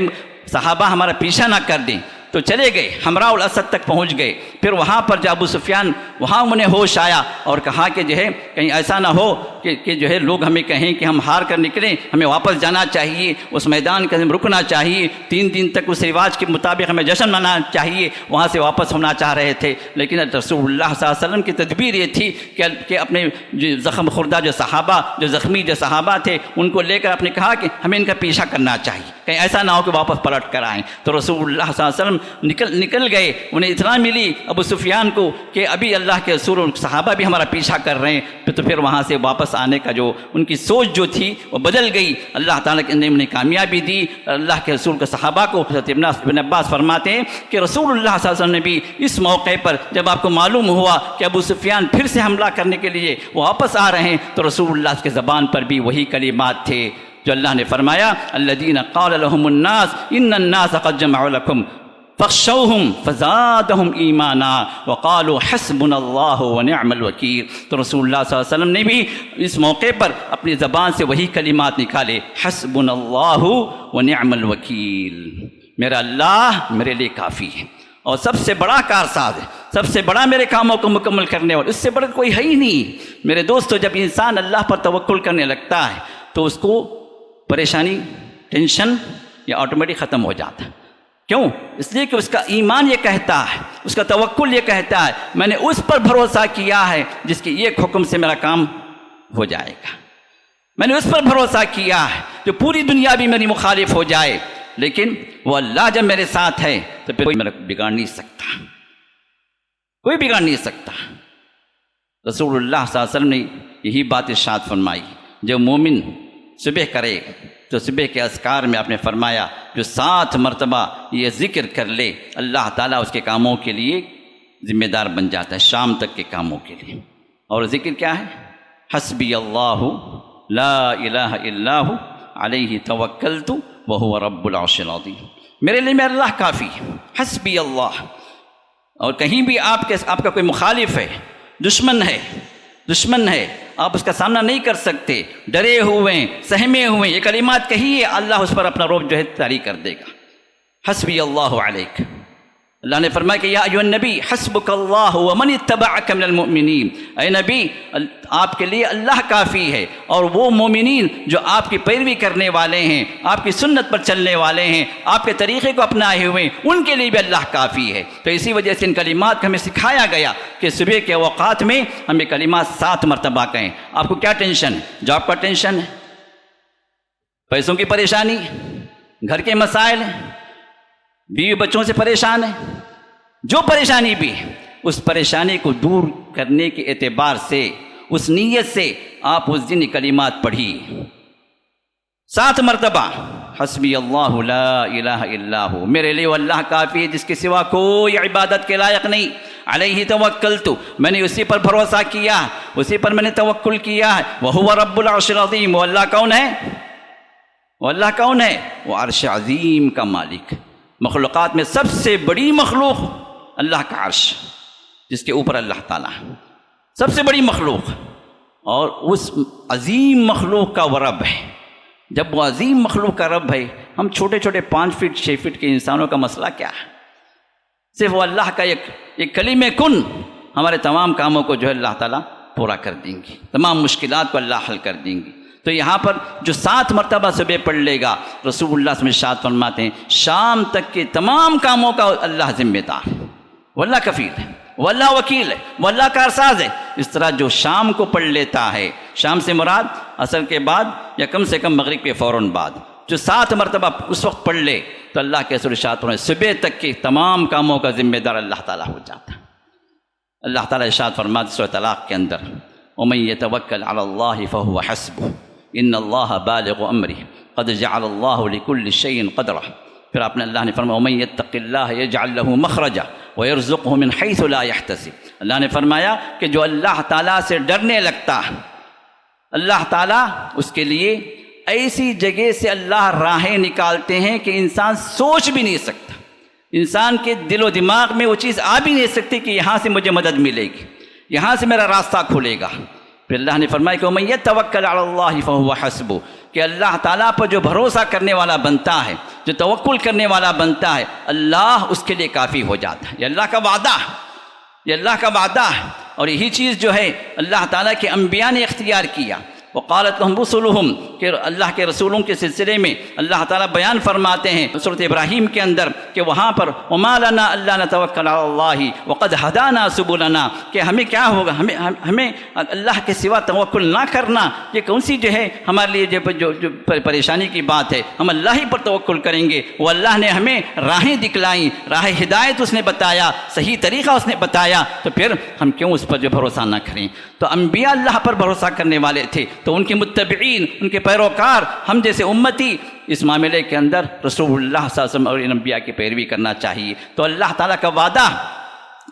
صحابہ ہمارا پیچھا نہ کر دیں، تو چلے گئے، حمراء الاسد تک پہنچ گئے، پھر وہاں پر جب ابو سفیان وہاں انہیں ہوش آیا اور کہا کہ جو ہے کہیں ایسا نہ ہو کہ جو ہے لوگ ہمیں کہیں کہ ہم ہار کر نکلیں، ہمیں واپس جانا چاہیے، اس میدان کے اندر رکنا چاہیے، 3 دن تک اس رواج کے مطابق ہمیں جشن منانا چاہیے، وہاں سے واپس ہونا چاہ رہے تھے، لیکن رسول اللہ صلی اللہ علیہ وسلم کی تدبیر یہ تھی کہ اپنے جو زخم خوردہ جو صحابہ، جو زخمی جو صحابہ تھے، ان کو لے کر آپ نے کہا کہ ہمیں ان کا پیچھا کرنا چاہیے، کہیں ایسا نہ ہو کہ واپس پلٹ کر آئیں۔ تو رسول اللہ صلی اللہ علیہ وسلم نکل گئے، انہیں اطلاع ملی ابو سفیان کو کہ ابھی اللہ کے رسول اور صحابہ بھی ہمارا پیچھا کر رہے ہیں، تو پھر وہاں سے واپس آنے کا جو ان کی سوچ جو تھی وہ بدل گئی، اللہ تعالیٰ نے انہیں کامیابی دی اللہ کے رسول کے صحابہ کو۔ ابن عباس فرماتے ہیں کہ رسول اللہ صلی اللہ علیہ وسلم نے بھی اس موقع پر جب آپ کو معلوم ہوا کہ ابو سفیان پھر سے حملہ کرنے کے لیے واپس آ رہے ہیں، تو رسول اللہ کے زبان پر بھی وہی کلمات تھے جو اللہ نے فرمایا الذین قال لهم الناس ان الناس قد جمعوا لكم فاخشوهم فزادهم ایمانا وقالوا حسبنا اللہ ونعم الوکیل۔ تو رسول اللہ صلی اللہ علیہ وسلم نے بھی اس موقع پر اپنی زبان سے وہی کلمات نکالے، حسبنا اللہ ونعم الوکیل، میرا اللہ میرے لیے کافی ہے اور سب سے بڑا کارساز ہے، سب سے بڑا میرے کاموں کو مکمل کرنے والا، اس سے بڑا کوئی ہے ہی نہیں۔ میرے دوستو، جب انسان اللہ پر توکل کرنے لگتا ہے تو اس کو پریشانی، ٹینشن یا آٹومیٹک ختم ہو جاتا ہے۔ کیوں؟ اس لیے کہ اس کا ایمان یہ کہتا ہے، اس کا توکل یہ کہتا ہے میں نے اس پر بھروسہ کیا ہے جس کے ایک حکم سے میرا کام ہو جائے گا، میں نے اس پر بھروسہ کیا ہے جو پوری دنیا بھی میری مخالف ہو جائے، لیکن وہ اللہ جب میرے ساتھ ہے تو پھر کوئی میرا بگاڑ نہیں سکتا، کوئی بگاڑ نہیں سکتا۔ رسول اللہ صلی اللہ علیہ وسلم نے یہی بات ارشاد فرمائی، جو مومن صبح کرے تو صبح کے اذکار میں آپ نے فرمایا جو 7 مرتبہ یہ ذکر کر لے اللہ تعالیٰ اس کے کاموں کے لیے ذمہ دار بن جاتا ہے، شام تک کے کاموں کے لیے۔ اور ذکر کیا ہے؟ حسبی اللہ لا الہ الا ہو علیہ توکلت وہو رب العرش العظیم، میرے لیے میرا اللہ کافی ہے، حسبی اللہ۔ اور کہیں بھی آپ کا کوئی مخالف ہے، دشمن ہے، آپ اس کا سامنا نہیں کر سکتے، ڈرے ہوئے ہیں، سہمے ہوئے ہیں، یہ کلمات کہیے، اللہ اس پر اپنا رعب جو ہے طاری کر دے گا۔ حسبی اللہ علیک، اللہ نے فرمایا کہ یا ایھا النبی حسبک اللہ ومن اتبعک من المؤمنین، اے نبی آپ کے لیے اللہ کافی ہے اور وہ مومنین جو آپ کی پیروی کرنے والے ہیں، آپ کی سنت پر چلنے والے ہیں، آپ کے طریقے کو اپنائے ہوئے ہیں، ان کے لیے بھی اللہ کافی ہے۔ تو اسی وجہ سے ان کلمات کو ہمیں سکھایا گیا کہ صبح کے اوقات میں ہمیں کلمات 7 مرتبہ کہیں۔ آپ کو کیا ٹینشن ہے؟ جاب کا ٹینشن ہے، پیسوں کی پریشانی، گھر کے مسائل ہیں، بیوی بچوں سے پریشان ہے، جو پریشانی بھی ہے اس پریشانی کو دور کرنے کے اعتبار سے، اس نیت سے آپ اس دن کلمات پڑھی 7 مرتبہ، حسبی اللہ لا الہ الا ہو، میرے لیے وہ اللہ کافی ہے جس کے سوا کوئی عبادت کے لائق نہیں، علیہ توکلت، میں نے اسی پر بھروسہ کیا، اسی پر میں نے توکل کیا ہے، وہو رب العرش العظیم، وہ اللہ کون ہے؟ وہ اللہ کون ہے؟ وہ عرش عظیم کا مالک، مخلوقات میں سب سے بڑی مخلوق اللہ کا عرش، جس کے اوپر اللہ تعالیٰ ہے، سب سے بڑی مخلوق، اور اس عظیم مخلوق کا وہ رب ہے۔ جب وہ عظیم مخلوق کا رب ہے، ہم چھوٹے چھوٹے 5 فٹ 6 فٹ کے انسانوں کا مسئلہ کیا ہے؟ صرف وہ اللہ کا ایک کلمہ کن ہمارے تمام کاموں کو جو ہے اللہ تعالیٰ پورا کر دیں گے، تمام مشکلات کو اللہ حل کر دیں گے۔ تو یہاں پر جو 7 مرتبہ صبح پڑھ لے گا، رسول اللہ صلی اللہ علیہ وسلم ارشاد فرماتے ہیں شام تک کے تمام کاموں کا اللہ ذمہ دار ہے، وہ اللہ کفیل ہے، وہ اللہ وکیل ہے، وہ اللہ کارساز ہے۔ اس طرح جو شام کو پڑھ لیتا ہے، شام سے مراد عصر کے بعد یا کم سے کم مغرب کے فوراً بعد، جو 7 مرتبہ اس وقت پڑھ لے تو اللہ کے رسول ارشاد فرماتے ہیں صبح تک کے تمام کاموں کا ذمہ دار اللہ تعالیٰ ہو جاتا ہے۔ اللہ تعالیٰ ارشاد فرماتے ہیں سورۃ طلاق کے اندر وَمَن يَتَوَكَّلْ عَلَى اللَّهِ فَهُوَ حَسْبُهُ ان اللہ بالغ امرہ قد جعل اللہ لکل شیء قدرہ۔ پھر آپ نے اللہ نے فرمایا ومن یتق اللہ یجعل له مخرجا ویرزقہ من حیث لا یحتسب۔ اللہ نے فرمایا کہ جو اللہ تعالیٰ سے ڈرنے لگتا ہے، اللہ تعالیٰ اس کے لیے ایسی جگہ سے اللہ راہیں نکالتے ہیں کہ انسان سوچ بھی نہیں سکتا، انسان کے دل و دماغ میں وہ چیز آ بھی نہیں سکتی کہ یہاں سے مجھے مدد ملے گی، یہاں سے میرا راستہ کھلے گا۔ پھر اللہ نے فرمایا کہ وَمَن يَتَوَكَّلْ عَلَى اللَّهِ فَهُوَ حَسْبُهُ، کہ اللہ تعالیٰ پر جو بھروسہ کرنے والا بنتا ہے، جو توکل کرنے والا بنتا ہے، اللہ اس کے لیے کافی ہو جاتا ہے۔ یہ اللہ کا وعدہ ہے، یہ اللہ کا وعدہ ہے۔ اور یہی چیز جو ہے اللہ تعالیٰ کے انبیاء نے اختیار کیا. وقالت لهم رسلهم کہ اللہ کے رسولوں کے سلسلے میں اللہ تعالیٰ بیان فرماتے ہیں سورۃ ابراہیم کے اندر کہ وہاں پر وما لنا الا نتوکل علی اللہ وقد ہدانا سبلنا، کہ ہمیں کیا ہوگا، ہمیں اللہ کے سوا توکل نہ کرنا، یہ کون سی جو ہے ہمارے لیے جو پریشانی کی بات ہے. ہم اللہ ہی پر توکل کریں گے. وہ اللہ نے ہمیں راہیں دکھلائیں، راہ ہدایت اس نے بتایا، صحیح طریقہ اس نے بتایا، تو پھر ہم کیوں اس پر جو بھروسہ نہ کریں. تو انبیاء اللہ پر بھروسہ کرنے والے تھے، تو ان کے متبعین، ان کے پیروکار، ہم جیسے امتی اس معاملے کے اندر رسول اللہ صلی اللہ علیہ وسلم اور ان انبیاء کی پیروی کرنا چاہیے. تو اللہ تعالیٰ کا وعدہ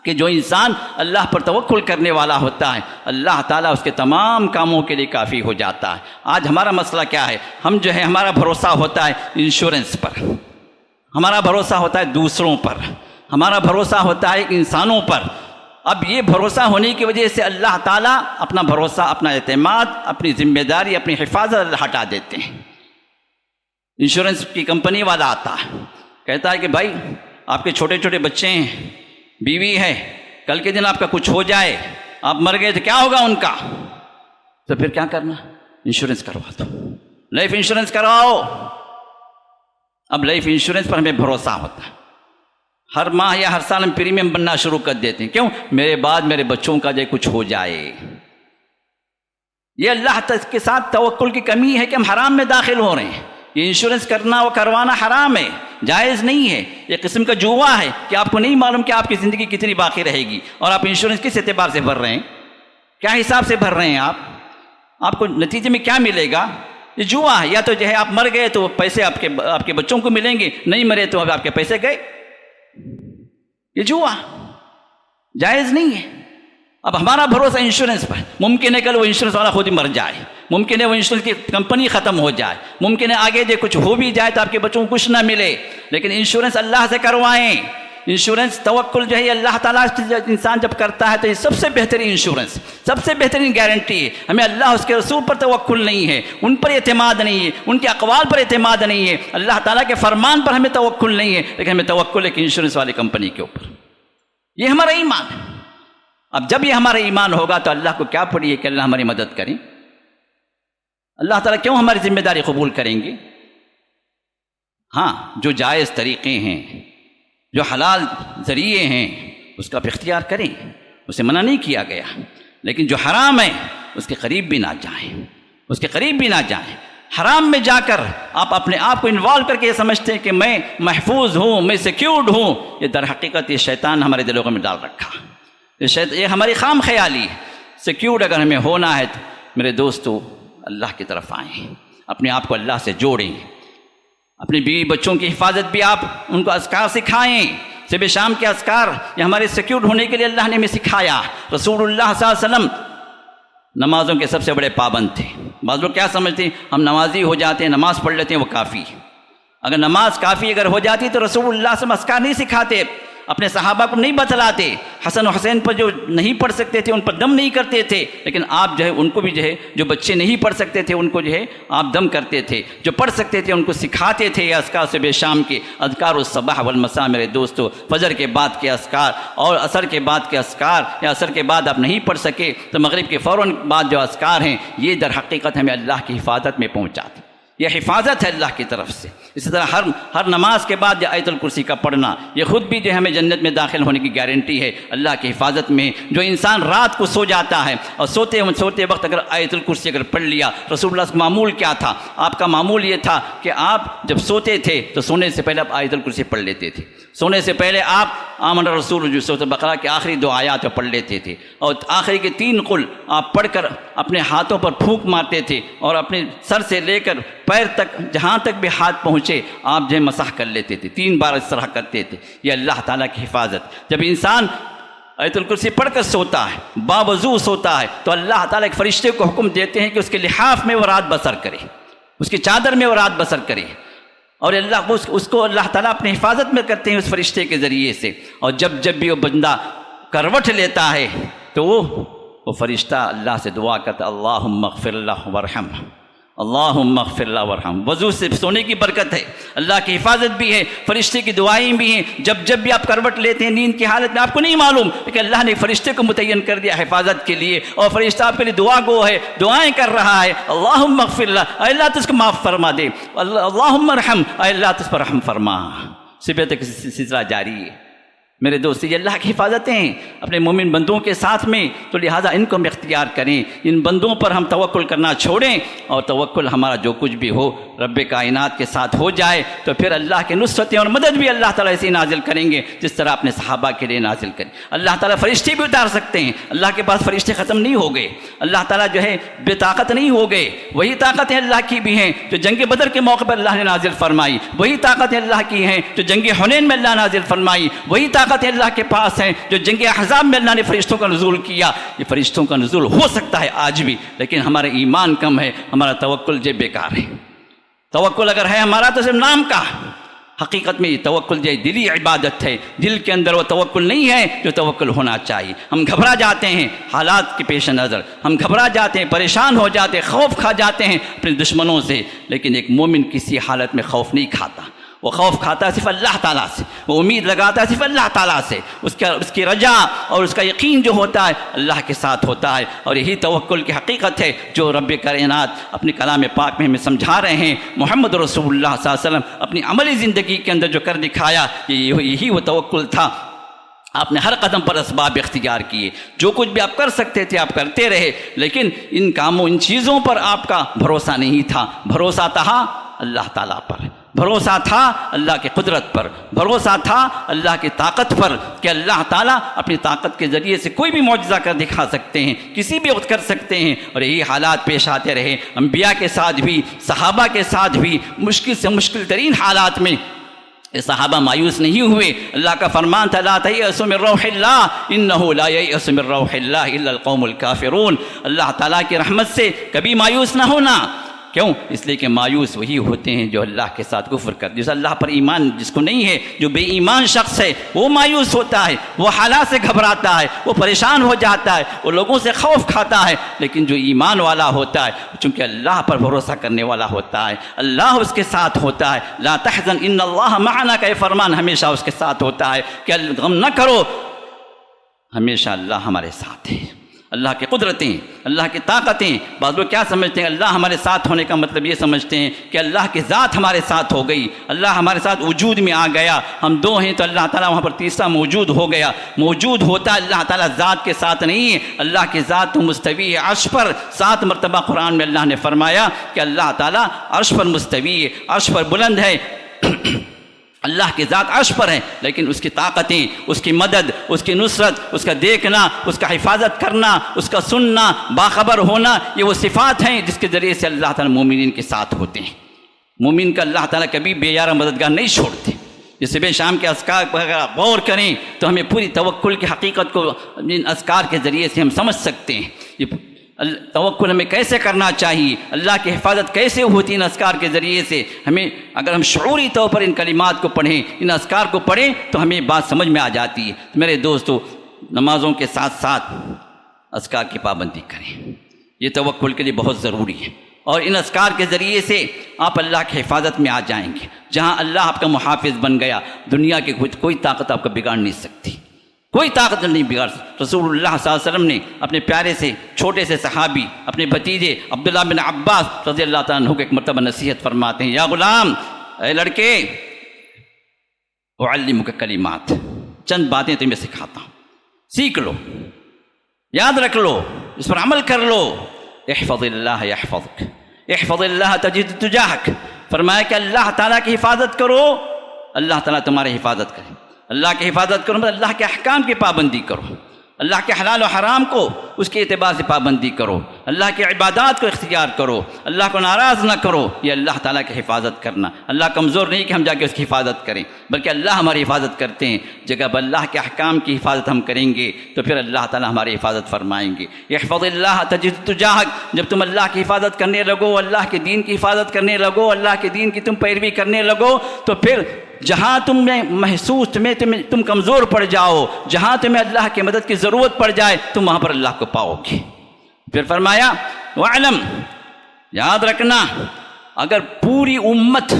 کہ جو انسان اللہ پر توکل کرنے والا ہوتا ہے اللہ تعالیٰ اس کے تمام کاموں کے لیے کافی ہو جاتا ہے. آج ہمارا مسئلہ کیا ہے، ہم جو ہے ہمارا بھروسہ ہوتا ہے انشورنس پر، ہمارا بھروسہ ہوتا ہے دوسروں پر، ہمارا بھروسہ ہوتا ہے انسانوں پر. اب یہ بھروسہ ہونے کی وجہ سے اللہ تعالیٰ اپنا بھروسہ، اپنا اعتماد، اپنی ذمہ داری، اپنی حفاظت ہٹا دیتے ہیں. انشورنس کی کمپنی والا آتا ہے، کہتا ہے کہ بھائی آپ کے چھوٹے چھوٹے بچے ہیں، بیوی ہے، کل کے دن آپ کا کچھ ہو جائے، آپ مر گئے تو کیا ہوگا ان کا؟ تو پھر کیا کرنا؟ انشورنس کروا دو، لائف انشورنس کرواؤ. اب لائف انشورنس پر ہمیں بھروسہ ہوتا ہے، ہر ماہ یا ہر سال ہم پریمیم بننا شروع کر دیتے ہیں. کیوں؟ میرے بعد میرے بچوں کا جو کچھ ہو جائے. یہ اللہ کے ساتھ توکل کی کمی ہے کہ ہم حرام میں داخل ہو رہے ہیں. یہ انشورنس کرنا و کروانا حرام ہے، جائز نہیں ہے. یہ قسم کا جوا ہے کہ آپ کو نہیں معلوم کہ آپ کی زندگی کتنی باقی رہے گی، اور آپ انشورنس کس اعتبار سے بھر رہے ہیں، کیا حساب سے بھر رہے ہیں آپ کو نتیجے میں کیا ملے گا؟ یہ جوا ہے. یا تو جو ہے آپ مر گئے تو پیسے آپ کے بچوں کو ملیں گے، نہیں مرے تو آپ کے پیسے گئے. یہ جوا جائز نہیں ہے. اب ہمارا بھروسہ انشورنس پر، ممکن ہے کل وہ انشورنس والا خود ہی مر جائے، ممکن ہے وہ انشورنس کی کمپنی ختم ہو جائے، ممکن ہے آگے جو کچھ ہو بھی جائے تو آپ کے بچوں کو کچھ نہ ملے. لیکن انشورنس اللہ سے کروائیں. انشورنس توکل جو ہے اللہ تعالیٰ انسان جب کرتا ہے تو یہ سب سے بہترین انشورنس، سب سے بہترین گارنٹی ہے. ہمیں اللہ اس کے رسول پر توکل نہیں ہے، ان پر اعتماد نہیں ہے، ان کے اقوال پر اعتماد نہیں ہے، اللہ تعالیٰ کے فرمان پر ہمیں توکل نہیں ہے، لیکن ہمیں توکل ہے کہ انشورنس والی کمپنی کے اوپر. یہ ہمارا ایمان ہے. اب جب یہ ہمارا ایمان ہوگا تو اللہ کو کیا پڑی ہے کہ اللہ ہماری مدد کریں؟ اللہ تعالیٰ کیوں ہماری ذمہ داری قبول کریں گے؟ ہاں، جو جائز طریقے ہیں، جو حلال ذریعے ہیں، اس کا آپ اختیار کریں، اسے منع نہیں کیا گیا. لیکن جو حرام ہے اس کے قریب بھی نہ جائیں، اس کے قریب بھی نہ جائیں. حرام میں جا کر آپ اپنے آپ کو انوالو کر کے یہ سمجھتے ہیں کہ میں محفوظ ہوں، میں سیکیورڈ ہوں. یہ در حقیقت یہ شیطان ہمارے دلوں میں ڈال رکھا. یہ ہماری خام خیالی ہے. سیکیورڈ اگر ہمیں ہونا ہے تو میرے دوستو اللہ کی طرف آئیں، اپنے آپ کو اللہ سے جوڑیں. اپنی بیوی بچوں کی حفاظت بھی آپ ان کو اذکار سکھائیں. صبح شام کے اذکار یہ ہمارے سیکیورڈ ہونے کے لیے اللہ نے ہمیں سکھایا. رسول اللہ صلی اللہ علیہ وسلم نمازوں کے سب سے بڑے پابند تھے. بعض لوگ کیا سمجھتے ہیں، ہم نمازی ہو جاتے ہیں، نماز پڑھ لیتے ہیں، وہ کافی. اگر نماز کافی اگر ہو جاتی تو رسول اللہ صلی اللہ علیہ وسلم اذکار نہیں سکھاتے، اپنے صحابہ کو نہیں بتلاتے. حسن و حسین پر جو نہیں پڑھ سکتے تھے ان پر دم نہیں کرتے تھے، لیکن آپ جو ہے ان کو بھی جو ہے، جو بچے نہیں پڑھ سکتے تھے ان کو جو ہے آپ دم کرتے تھے. جو پڑھ سکتے تھے ان کو سکھاتے تھے یہ اذکار صبح شام کے. اذکار الصباح والمساء میرے دوستو، فجر کے بعد کے اذکار اور عصر کے بعد کے اذکار، یا عصر کے بعد آپ نہیں پڑھ سکے تو مغرب کے فوراً بعد جو اذکار ہیں، یہ در حقیقت ہمیں اللہ کی حفاظت میں پہنچاتے. یہ حفاظت ہے اللہ کی طرف سے. اسی طرح ہر نماز کے بعد جو آیت الکرسی کا پڑھنا، یہ خود بھی جو ہمیں جنت میں داخل ہونے کی گارنٹی ہے اللہ کی حفاظت میں. جو انسان رات کو سو جاتا ہے اور سوتے وقت اگر آیت الکرسی اگر پڑھ لیا، رسول اللہ کا معمول کیا تھا؟ آپ کا معمول یہ تھا کہ آپ جب سوتے تھے تو سونے سے پہلے آپ آیت الکرسی پڑھ لیتے تھے. سونے سے پہلے آپ آمن الرسول جو سورۃ البقرہ کے آخری 2 آیات پڑھ لیتے تھے، اور آخری کے 3 قل آپ پڑھ کر اپنے ہاتھوں پر پھونک مارتے تھے، اور اپنے سر سے لے کر پیر تک جہاں تک بھی ہاتھ پہنچے آپ جو ہے مسح کر لیتے تھے. 3 بار اس طرح کرتے تھے. یہ اللہ تعالیٰ کی حفاظت. جب انسان آیت الکرسی پڑھ کر سوتا ہے، باوضو سوتا ہے، تو اللہ تعالیٰ ایک فرشتے کو حکم دیتے ہیں کہ اس کے لحاف میں وہ رات بسر کرے، اس کی چادر میں وہ رات بسر کرے. اور اللہ اس کو اللہ تعالیٰ اپنے حفاظت میں کرتے ہیں اس فرشتے کے ذریعے سے. اور جب بھی وہ بندہ کروٹ لیتا ہے تو وہ فرشتہ اللہ سے دعا کرتا، اللہم اغفر لہ ورحمہ، اللہم اغفر لہ ورحم. وضو سے سونے کی برکت ہے، اللہ کی حفاظت بھی ہے، فرشتے کی دعائیں بھی ہیں. جب بھی آپ کروٹ لیتے ہیں نیند کی حالت میں، آپ کو نہیں معلوم کہ اللہ نے فرشتے کو متعین کر دیا حفاظت کے لیے، اور فرشتہ آپ کے لیے دعا گو ہے، دعائیں کر رہا ہے. اللہم اغفر لہ، اے اللہ تو اس کو معاف فرما دے. اللہم ارحم، اے اللہ تو اس پر رحم فرما. صبح تک سلسلہ جاری ہے. میرے دوست، یہ اللہ کی حفاظتیں ہیں اپنے مومن بندوں کے ساتھ میں، تو لہٰذا ان کو ہم اختیار کریں. ان بندوں پر ہم توکل کرنا چھوڑیں، اور توکل ہمارا جو کچھ بھی ہو رب کائنات کے ساتھ ہو جائے، تو پھر اللہ کے نصرتیں اور مدد بھی اللہ تعالیٰ ایسے نازل کریں گے جس طرح اپنے صحابہ کے لیے نازل کریں. اللہ تعالیٰ فرشتے بھی اتار سکتے ہیں. اللہ کے پاس فرشتے ختم نہیں ہو گئے. اللہ تعالیٰ جو ہے بے طاقت نہیں ہو گئے. وہی طاقتیں اللہ کی بھی ہیں جو جنگ بدر کے موقع پر اللہ نے نازل فرمائی. وہی طاقتیں اللہ کی ہیں جو جنگ حنین میں اللہ نازل فرمائی. وہی طاقتیں اللہ کے پاس ہیں جو جنگ احزاب میں اللہ نے فرشتوں کا نزول کیا. یہ فرشتوں کا نزول ہو سکتا ہے آج بھی، لیکن ہمارا ایمان کم ہے، ہمارا توکل جو بیکار ہے. توکل اگر ہے ہمارا تو صرف نام کا. حقیقت میں یہ توکل جو دلی عبادت ہے. دل کے اندر وہ توکل نہیں ہے جو توکل ہونا چاہیے. ہم گھبرا جاتے ہیں حالات کے پیش نظر، ہم گھبرا جاتے ہیں، پریشان ہو جاتے ہیں، خوف کھا جاتے ہیں اپنے دشمنوں سے. لیکن ایک مومن کسی حالت میں خوف نہیں کھاتا. وہ خوف کھاتا ہے صرف اللہ تعالیٰ سے، وہ امید لگاتا ہے صرف اللہ تعالیٰ سے. اس کی رجا اور اس کا یقین جو ہوتا ہے اللہ کے ساتھ ہوتا ہے. اور یہی توکل کی حقیقت ہے جو رب کائنات اپنے کلام پاک میں ہمیں سمجھا رہے ہیں. محمد رسول اللہ صلی اللہ علیہ وسلم اپنی عملی زندگی کے اندر جو کر دکھایا، یہی وہ توکل تھا. آپ نے ہر قدم پر اسباب اختیار کیے. جو کچھ بھی آپ کر سکتے تھے آپ کرتے رہے، لیکن ان کاموں ان چیزوں پر آپ کا بھروسہ نہیں تھا. بھروسہ تھا اللہ تعالیٰ پر، بھروسہ تھا اللہ کی قدرت پر، بھروسہ تھا اللہ کی طاقت پر کہ اللہ تعالیٰ اپنی طاقت کے ذریعے سے کوئی بھی معجزہ کر دکھا سکتے ہیں، کسی بھی وقت کر سکتے ہیں. اور یہی حالات پیش آتے رہے انبیاء کے ساتھ بھی، صحابہ کے ساتھ بھی. مشکل سے مشکل ترین حالات میں صحابہ مایوس نہیں ہوئے. اللہ کا فرمان تھا لا تیأسوا من روح اللہ انہ لا ییأس من روح اللہ الا القوم الکافرون. اللہ تعالیٰ کی رحمت سے کبھی مایوس نہ ہونا. کیوں؟ اس لیے کہ مایوس وہی ہوتے ہیں جو اللہ کے ساتھ کفر کر، جس اللہ پر ایمان جس کو نہیں ہے، جو بے ایمان شخص ہے وہ مایوس ہوتا ہے، وہ حالات سے گھبراتا ہے، وہ پریشان ہو جاتا ہے، وہ لوگوں سے خوف کھاتا ہے. لیکن جو ایمان والا ہوتا ہے، چونکہ اللہ پر بھروسہ کرنے والا ہوتا ہے، اللہ اس کے ساتھ ہوتا ہے. لا تحزن ان اللہ معنا کا یہ فرمان ہمیشہ اس کے ساتھ ہوتا ہے کہ غم نہ کرو، ہمیشہ اللہ ہمارے ساتھ ہے. اللہ کی قدرتیں، اللہ کی طاقتیں. بعض لوگ کیا سمجھتے ہیں؟ اللہ ہمارے ساتھ ہونے کا مطلب یہ سمجھتے ہیں کہ اللہ کی ذات ہمارے ساتھ ہو گئی، اللہ ہمارے ساتھ وجود میں آ گیا. ہم دو ہیں تو اللہ تعالیٰ وہاں پر تیسرا موجود ہو گیا. موجود ہوتا اللہ تعالیٰ ذات کے ساتھ نہیں ہے. اللہ کی ذات تو مستوی ہے عرش پر. 7 مرتبہ قرآن میں اللہ نے فرمایا کہ اللہ تعالیٰ عرش پر مستوی ہے، عرش پر بلند ہے. اللہ کی ذات عرش پر ہے، لیکن اس کی طاقتیں، اس کی مدد، اس کی نصرت، اس کا دیکھنا، اس کا حفاظت کرنا، اس کا سننا، باخبر ہونا، یہ وہ صفات ہیں جس کے ذریعے سے اللہ تعالیٰ مومنین کے ساتھ ہوتے ہیں. مومن کا اللہ تعالیٰ کبھی بے یارہ مددگار نہیں چھوڑتے. جس صبح شام کے اذکار پر اگر غور کریں تو ہمیں پوری توکل کی حقیقت کو ان اذکار کے ذریعے سے ہم سمجھ سکتے ہیں. یہ توکل ہمیں کیسے کرنا چاہیے، اللہ کی حفاظت کیسے ہوتی ان اذکار کے ذریعے سے. ہمیں اگر ہم شعوری طور پر ان کلمات کو پڑھیں، ان اذکار کو پڑھیں تو ہمیں بات سمجھ میں آ جاتی ہے. میرے دوستو، نمازوں کے ساتھ ساتھ اذکار کی پابندی کریں. یہ توکل کے لیے بہت ضروری ہے. اور ان اذکار کے ذریعے سے آپ اللہ کی حفاظت میں آ جائیں گے. جہاں اللہ آپ کا محافظ بن گیا، دنیا کی کوئی طاقت آپ کو بگاڑ نہیں سکتی، کوئی طاقت نہیں بگاڑ سکتی. رسول اللہ صلی اللہ علیہ وسلم نے اپنے پیارے سے چھوٹے سے صحابی اپنے بھتیجے عبداللہ بن عباس رضی اللہ تعالیٰ عنہ کو ایک مرتبہ نصیحت فرماتے ہیں، یا غلام، اے لڑکے، اعلمک کلمات، چند باتیں تمہیں سکھاتا ہوں، سیکھ لو، یاد رکھ لو، اس پر عمل کر لو. احفظ اللہ یحفظک، احفظ اللہ تجد تجاہک. فرمایا کہ اللہ تعالیٰ کی حفاظت کرو، اللہ تعالیٰ تمہاری حفاظت کرے. اللہ کی حفاظت کرو مطلب اللہ کے احکام کی پابندی کرو، اللہ کے حلال و حرام کو اس کے اعتبار سے پابندی کرو، اللہ کی عبادات کو اختیار کرو، اللہ کو ناراض نہ کرو. یہ اللہ تعالیٰ کی حفاظت کرنا. اللہ کمزور نہیں کہ ہم جا کے اس کی حفاظت کریں، بلکہ اللہ ہماری حفاظت کرتے ہیں. جب اللہ کے احکام کی حفاظت ہم کریں گے تو پھر اللہ تعالیٰ ہماری حفاظت فرمائیں گے. احفظ اللہ تجد تجاہک. جب تم اللہ کی حفاظت کرنے لگو، اللہ کے دین کی حفاظت کرنے لگو، اللہ کے دین کی تم پیروی کرنے لگو، تو پھر جہاں تمہیں محسوس تم کمزور پڑ جاؤ، جہاں تمہیں اللہ کی مدد کی ضرورت پڑ جائے، تم وہاں پر اللہ کو پاؤ گے. پھر فرمایا وَاعْلَمْ، یاد رکھنا، اگر پوری امت،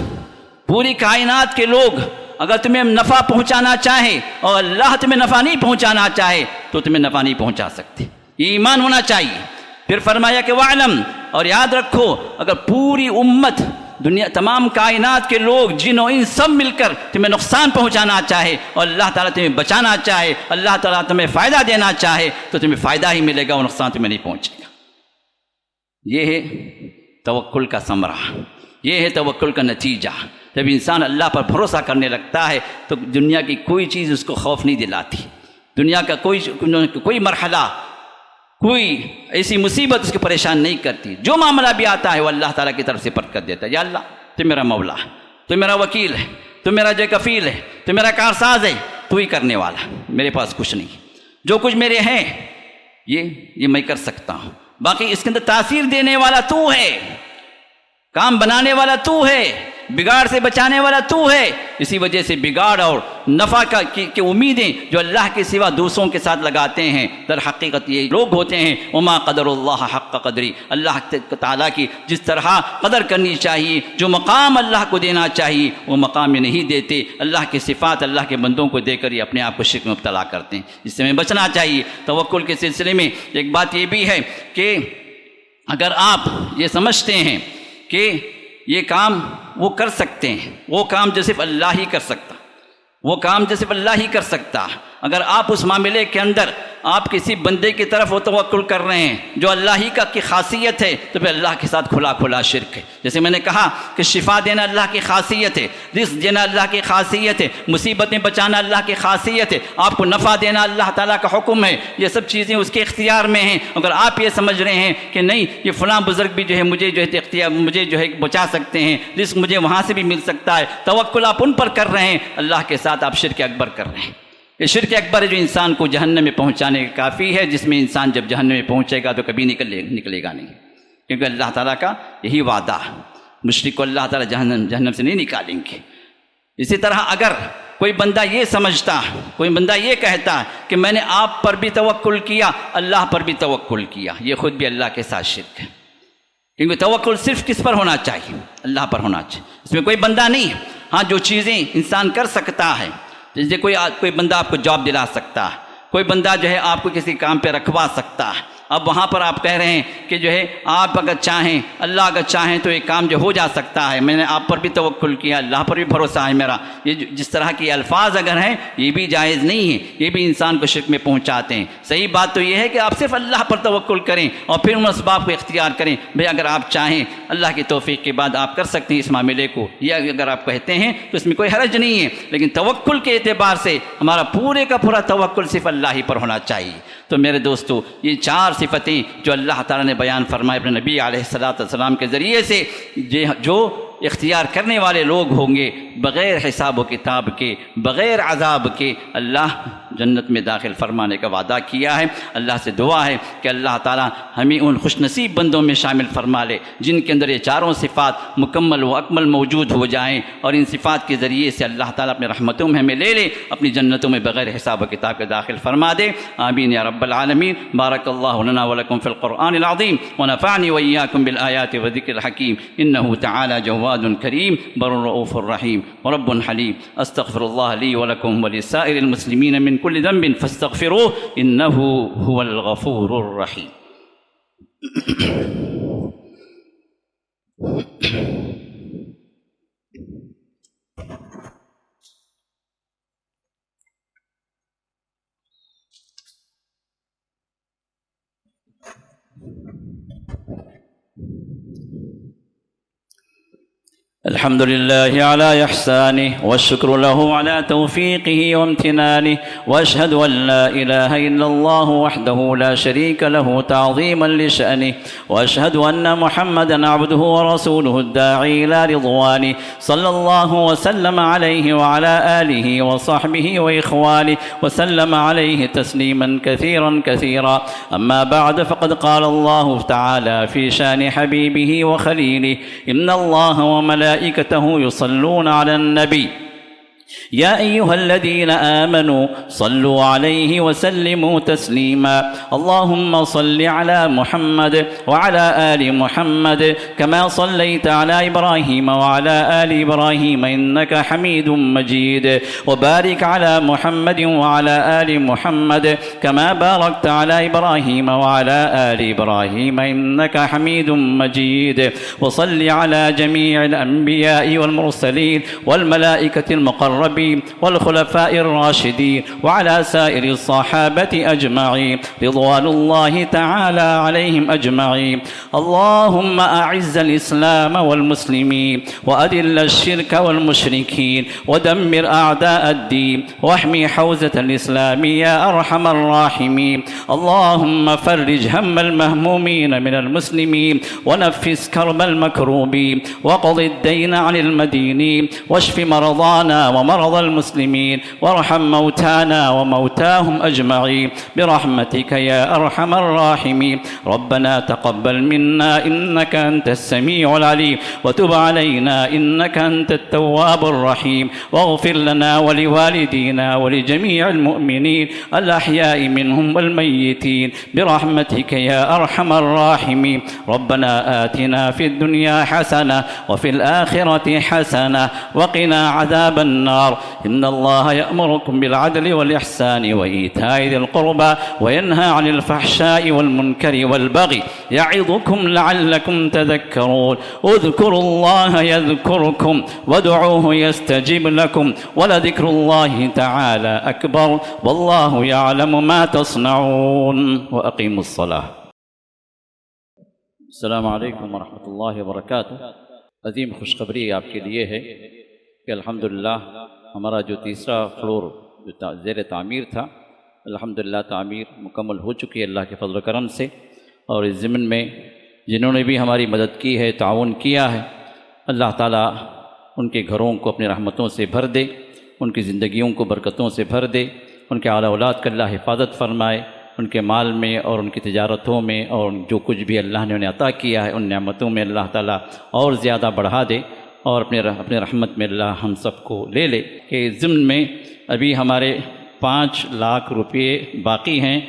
پوری کائنات کے لوگ اگر تمہیں نفع پہنچانا چاہے اور اللہ تمہیں نفع نہیں پہنچانا چاہے تو تمہیں نفع نہیں پہنچا سکتے، یہ ایمان ہونا چاہیے۔ پھر فرمایا کہ وَعْلَمْ، اور یاد رکھو اگر پوری امت، دنیا، تمام کائنات کے لوگ، جن و انس سب مل کر تمہیں نقصان پہنچانا چاہے اور اللہ تعالیٰ تمہیں بچانا چاہے، اللہ تعالیٰ تمہیں فائدہ دینا چاہے تو تمہیں فائدہ ہی ملے گا اور نقصان تمہیں نہیں پہنچے گا۔ یہ ہے توکل کا ثمرہ، یہ ہے توکل کا نتیجہ۔ جب انسان اللہ پر بھروسہ کرنے لگتا ہے تو دنیا کی کوئی چیز اس کو خوف نہیں دلاتی، دنیا کا کوئی مرحلہ، کوئی ایسی مصیبت اس کو پریشان نہیں کرتی۔ جو معاملہ بھی آتا ہے وہ اللہ تعالیٰ کی طرف سے پٹ کر دیتا ہے، یا اللہ تو میرا مولا ہے، تو میرا وکیل ہے، تو میرا جو کفیل ہے، تو میرا کارساز ہے، تو ہی کرنے والا، میرے پاس کچھ نہیں، جو کچھ میرے ہیں یہ میں کر سکتا ہوں، باقی اس کے اندر تاثیر دینے والا تو ہے، کام بنانے والا تو ہے، بگاڑ سے بچانے والا تو ہے۔ اسی وجہ سے بگاڑ اور نفع کی امیدیں جو اللہ کے سوا دوسروں کے ساتھ لگاتے ہیں، در حقیقت یہ لوگ ہوتے ہیں وما قدر اللہ حق قدری، اللہ تعالیٰ کی جس طرح قدر کرنی چاہیے، جو مقام اللہ کو دینا چاہیے وہ مقام میں نہیں دیتے، اللہ کی صفات اللہ کے بندوں کو دے کر ہی اپنے آپ کو شرک میں مبتلا کرتے ہیں، اس سے ہمیں بچنا چاہیے۔ توکل کے سلسلے میں ایک بات یہ بھی ہے کہ اگر آپ یہ سمجھتے ہیں کہ یہ کام وہ کر سکتے ہیں، وہ کام جو صرف اللہ ہی کر سکتا، وہ کام جو صرف اللہ ہی کر سکتا، اگر آپ اس معاملے کے اندر آپ کسی بندے کی طرف وہ توکل کر رہے ہیں جو اللہ ہی کی خاصیت ہے تو پھر اللہ کے ساتھ کھلا کھلا شرک ہے۔ جیسے میں نے کہا کہ شفا دینا اللہ کی خاصیت ہے، رزق دینا اللہ کی خاصیت ہے، مصیبتیں بچانا اللہ کی خاصیت ہے، آپ کو نفع دینا اللہ تعالیٰ کا حکم ہے، یہ سب چیزیں اس کے اختیار میں ہیں۔ اگر آپ یہ سمجھ رہے ہیں کہ نہیں یہ فلاں بزرگ بھی جو ہے مجھے جو ہے اختیار، مجھے جو ہے بچا سکتے ہیں، رزق مجھے وہاں سے بھی مل سکتا ہے، توکل آپ ان پر کر رہے ہیں، اللہ کے ساتھ آپ شرک اکبر کر رہے ہیں۔ یہ شرک اکبر ہے جو انسان کو جہنم میں پہنچانے کا کافی ہے، جس میں انسان جب جہنم میں پہنچے گا تو کبھی نکلے گا نہیں، کیونکہ اللہ تعالیٰ کا یہی وعدہ ہے، مشرک کو اللہ تعالیٰ جہنم سے نہیں نکالیں گے۔ اسی طرح اگر کوئی بندہ یہ سمجھتا، کوئی بندہ یہ کہتا کہ میں نے آپ پر بھی توکل کیا، اللہ پر بھی توکل کیا، یہ خود بھی اللہ کے ساتھ شرک ہے، کیونکہ توکل صرف کس پر ہونا چاہیے؟ اللہ پر ہونا چاہیے، اس میں کوئی بندہ نہیں۔ ہاں جو چیزیں انسان کر سکتا ہے، جیسے کوئی بندہ آپ کو جاب دلا سکتا ہے، کوئی بندہ جو ہے آپ کو کسی کام پہ رکھوا سکتا ہے، اب وہاں پر آپ کہہ رہے ہیں کہ جو ہے آپ اگر چاہیں، اللہ اگر چاہیں تو ایک کام جو ہو جا سکتا ہے، میں نے آپ پر بھی توکل کیا، اللہ پر بھی بھروسہ ہے میرا، یہ جس طرح کے الفاظ اگر ہیں یہ بھی جائز نہیں ہے، یہ بھی انسان کو شرک میں پہنچاتے ہیں۔ صحیح بات تو یہ ہے کہ آپ صرف اللہ پر توکل کریں اور پھر ان اسباب کو اختیار کریں۔ بھئی اگر آپ چاہیں اللہ کی توفیق کے بعد آپ کر سکتے ہیں اس معاملے کو، یہ اگر آپ کہتے ہیں تو اس میں کوئی حرج نہیں ہے، لیکن توکل کے اعتبار سے ہمارا پورے کا پورا توکل صرف اللہ ہی پر ہونا چاہیے۔ تو میرے دوستو، یہ چار صفتیں جو اللہ تعالیٰ نے بیان فرمائے اپنے نبی علیہ السلام کے ذریعے سے، جو اختیار کرنے والے لوگ ہوں گے بغیر حساب و کتاب کے، بغیر عذاب کے، اللہ جنت میں داخل فرمانے کا وعدہ کیا ہے۔ اللہ سے دعا ہے کہ اللہ تعالیٰ ہمیں ان خوش نصیب بندوں میں شامل فرما لے جن کے اندر یہ چاروں صفات مکمل و اکمل موجود ہو جائیں، اور ان صفات کے ذریعے سے اللہ تعالیٰ اپنے رحمتوں میں ہمیں لے لے، اپنی جنتوں میں بغیر حساب و کتاب کے داخل فرما دے۔ آمین یا رب العالمین۔ بارک اللہ لنا ولکم فی القرآن العظیم ونفعنی وإیاکم بالآیات والذکر الحکیم، انہ تعالی جواد کریم بر رؤوف الرحیم ورب حلیم۔ استغفر اللہ لی ولکم ولسائر المسلمین من كل ذنب فاستغفروه انه هو الغفور الرحیم۔ الحمد لله على إحسانه والشكر له على توفيقه وامتنانه، وأشهد أن لا إله إلا الله وحده لا شريك له تعظيما لشأنه، وأشهد أن محمدا عبده ورسوله الداعي إلى رضوانه، صلى الله وسلم عليه وعلى آله وصحبه وإخوانه وسلم عليه تسليما كثيرا كثيرا. أما بعد، فقد قال الله تعالى في شان حبيبه وخليله: إن الله وملائكته يصلون على النبي يا أيها الذين آمنوا صلوا عليه وسلموا تسليما اللهم صل على محمد وعلى آل محمد كما صليت على إبراهيم وعلى آل إبراهيم إنك حميد مجيد وبارك على محمد وعلى آل محمد كما باركت على إبراهيم وعلى آل إبراهيم إنك حميد مجيد وصل على جميع الأنبياء والمرسلين والملائكة المقربين والخلفاء الراشدين وعلى سائر الصحابة أجمعين رضوان الله تعالى عليهم أجمعين اللهم أعز الإسلام والمسلمين وأذل الشرك والمشركين ودمر أعداء الدين واحمي حوزة الإسلام يا أرحم الراحمين اللهم فرج هم المهمومين من المسلمين ونفس كرب المكروبين وقض الدين عن المدينين واشف مرضانا ومرضى المسلمين وارحم موتانا وموتاهم أجمعين برحمتك يا أرحم الراحمين ربنا تقبل منا إنك أنت السميع العليم وتب علينا إنك أنت التواب الرحيم واغفر لنا ولوالدينا ولجميع المؤمنين الأحياء منهم والميتين برحمتك يا أرحم الراحمين ربنا آتنا في الدنيا حسنة وفي الآخرة حسنة وقنا عذاب النار إن الله يأمركم بالعدل والإحسان وإيتاء ذي القربى وينهى عن الفحشاء والمنكر والبغي يعظكم لعلكم تذكرون اذكروا الله يذكركم وادعوه يستجب لكم ولذكر الله تعالى أكبر والله يعلم ما تصنعون وأقيموا الصلاة السلام علیکم ورحمۃ اللہ وبرکاتہ۔ عظیم خوشخبری آپ کے لیے ہے کہ الحمدللہ ہمارا جو تیسرا فلور جو زیر تعمیر تھا الحمدللہ تعمیر مکمل ہو چکی ہے اللہ کے فضل و کرم سے، اور اس ضمن میں جنہوں نے بھی ہماری مدد کی ہے تعاون کیا ہے اللہ تعالیٰ ان کے گھروں کو اپنی رحمتوں سے بھر دے، ان کی زندگیوں کو برکتوں سے بھر دے، ان کے اعلیٰ اولاد کا اللہ حفاظت فرمائے، ان کے مال میں اور ان کی تجارتوں میں اور جو کچھ بھی اللہ نے انہیں عطا کیا ہے ان نعمتوں میں اللہ تعالیٰ اور زیادہ بڑھا دے، اور اپنے رحمت میں اللہ ہم سب کو لے لے۔ کہ ضمن میں ابھی ہمارے 5 لاکھ روپے باقی ہیں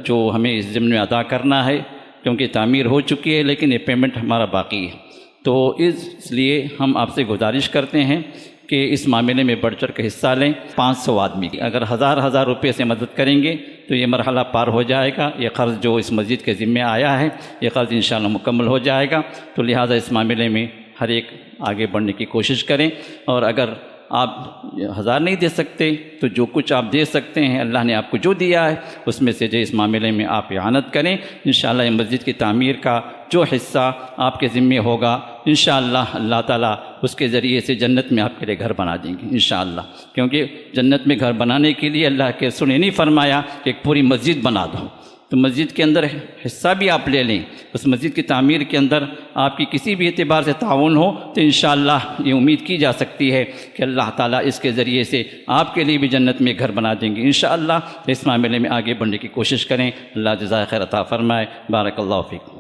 جو ہمیں اس ضمن میں ادا کرنا ہے، کیونکہ تعمیر ہو چکی ہے لیکن یہ پیمنٹ ہمارا باقی ہے، تو اس لیے ہم آپ سے گزارش کرتے ہیں کہ اس معاملے میں بڑھ چڑھ کے حصہ لیں۔ 500 آدمی اگر ہزار روپے سے مدد کریں گے تو یہ مرحلہ پار ہو جائے گا، یہ قرض جو اس مسجد کے ذمے آیا ہے یہ قرض انشاءاللہ مکمل ہو جائے گا، تو لہٰذا اس معاملے میں ہر ایک آگے بڑھنے کی کوشش کریں، اور اگر آپ 1000 نہیں دے سکتے تو جو کچھ آپ دے سکتے ہیں اللہ نے آپ کو جو دیا ہے اس میں سے جو اس معاملے میں آپ اعانت کریں، انشاءاللہ یہ مسجد کی تعمیر کا جو حصہ آپ کے ذمے ہوگا انشاءاللہ اللہ تعالیٰ اس کے ذریعے سے جنت میں آپ کے لیے گھر بنا دیں گے انشاءاللہ، کیونکہ جنت میں گھر بنانے کے لیے اللہ کے رسول نے نہیں فرمایا کہ ایک پوری مسجد بنا دو، تو مسجد کے اندر حصہ بھی آپ لے لیں، اس مسجد کی تعمیر کے اندر آپ کی کسی بھی اعتبار سے تعاون ہو تو انشاءاللہ یہ امید کی جا سکتی ہے کہ اللہ تعالیٰ اس کے ذریعے سے آپ کے لیے بھی جنت میں گھر بنا دیں گے انشاءاللہ۔ اس معاملے میں آگے بڑھنے کی کوشش کریں، اللہ جزائے خیر عطا فرمائے۔ بارک اللہ فیکم۔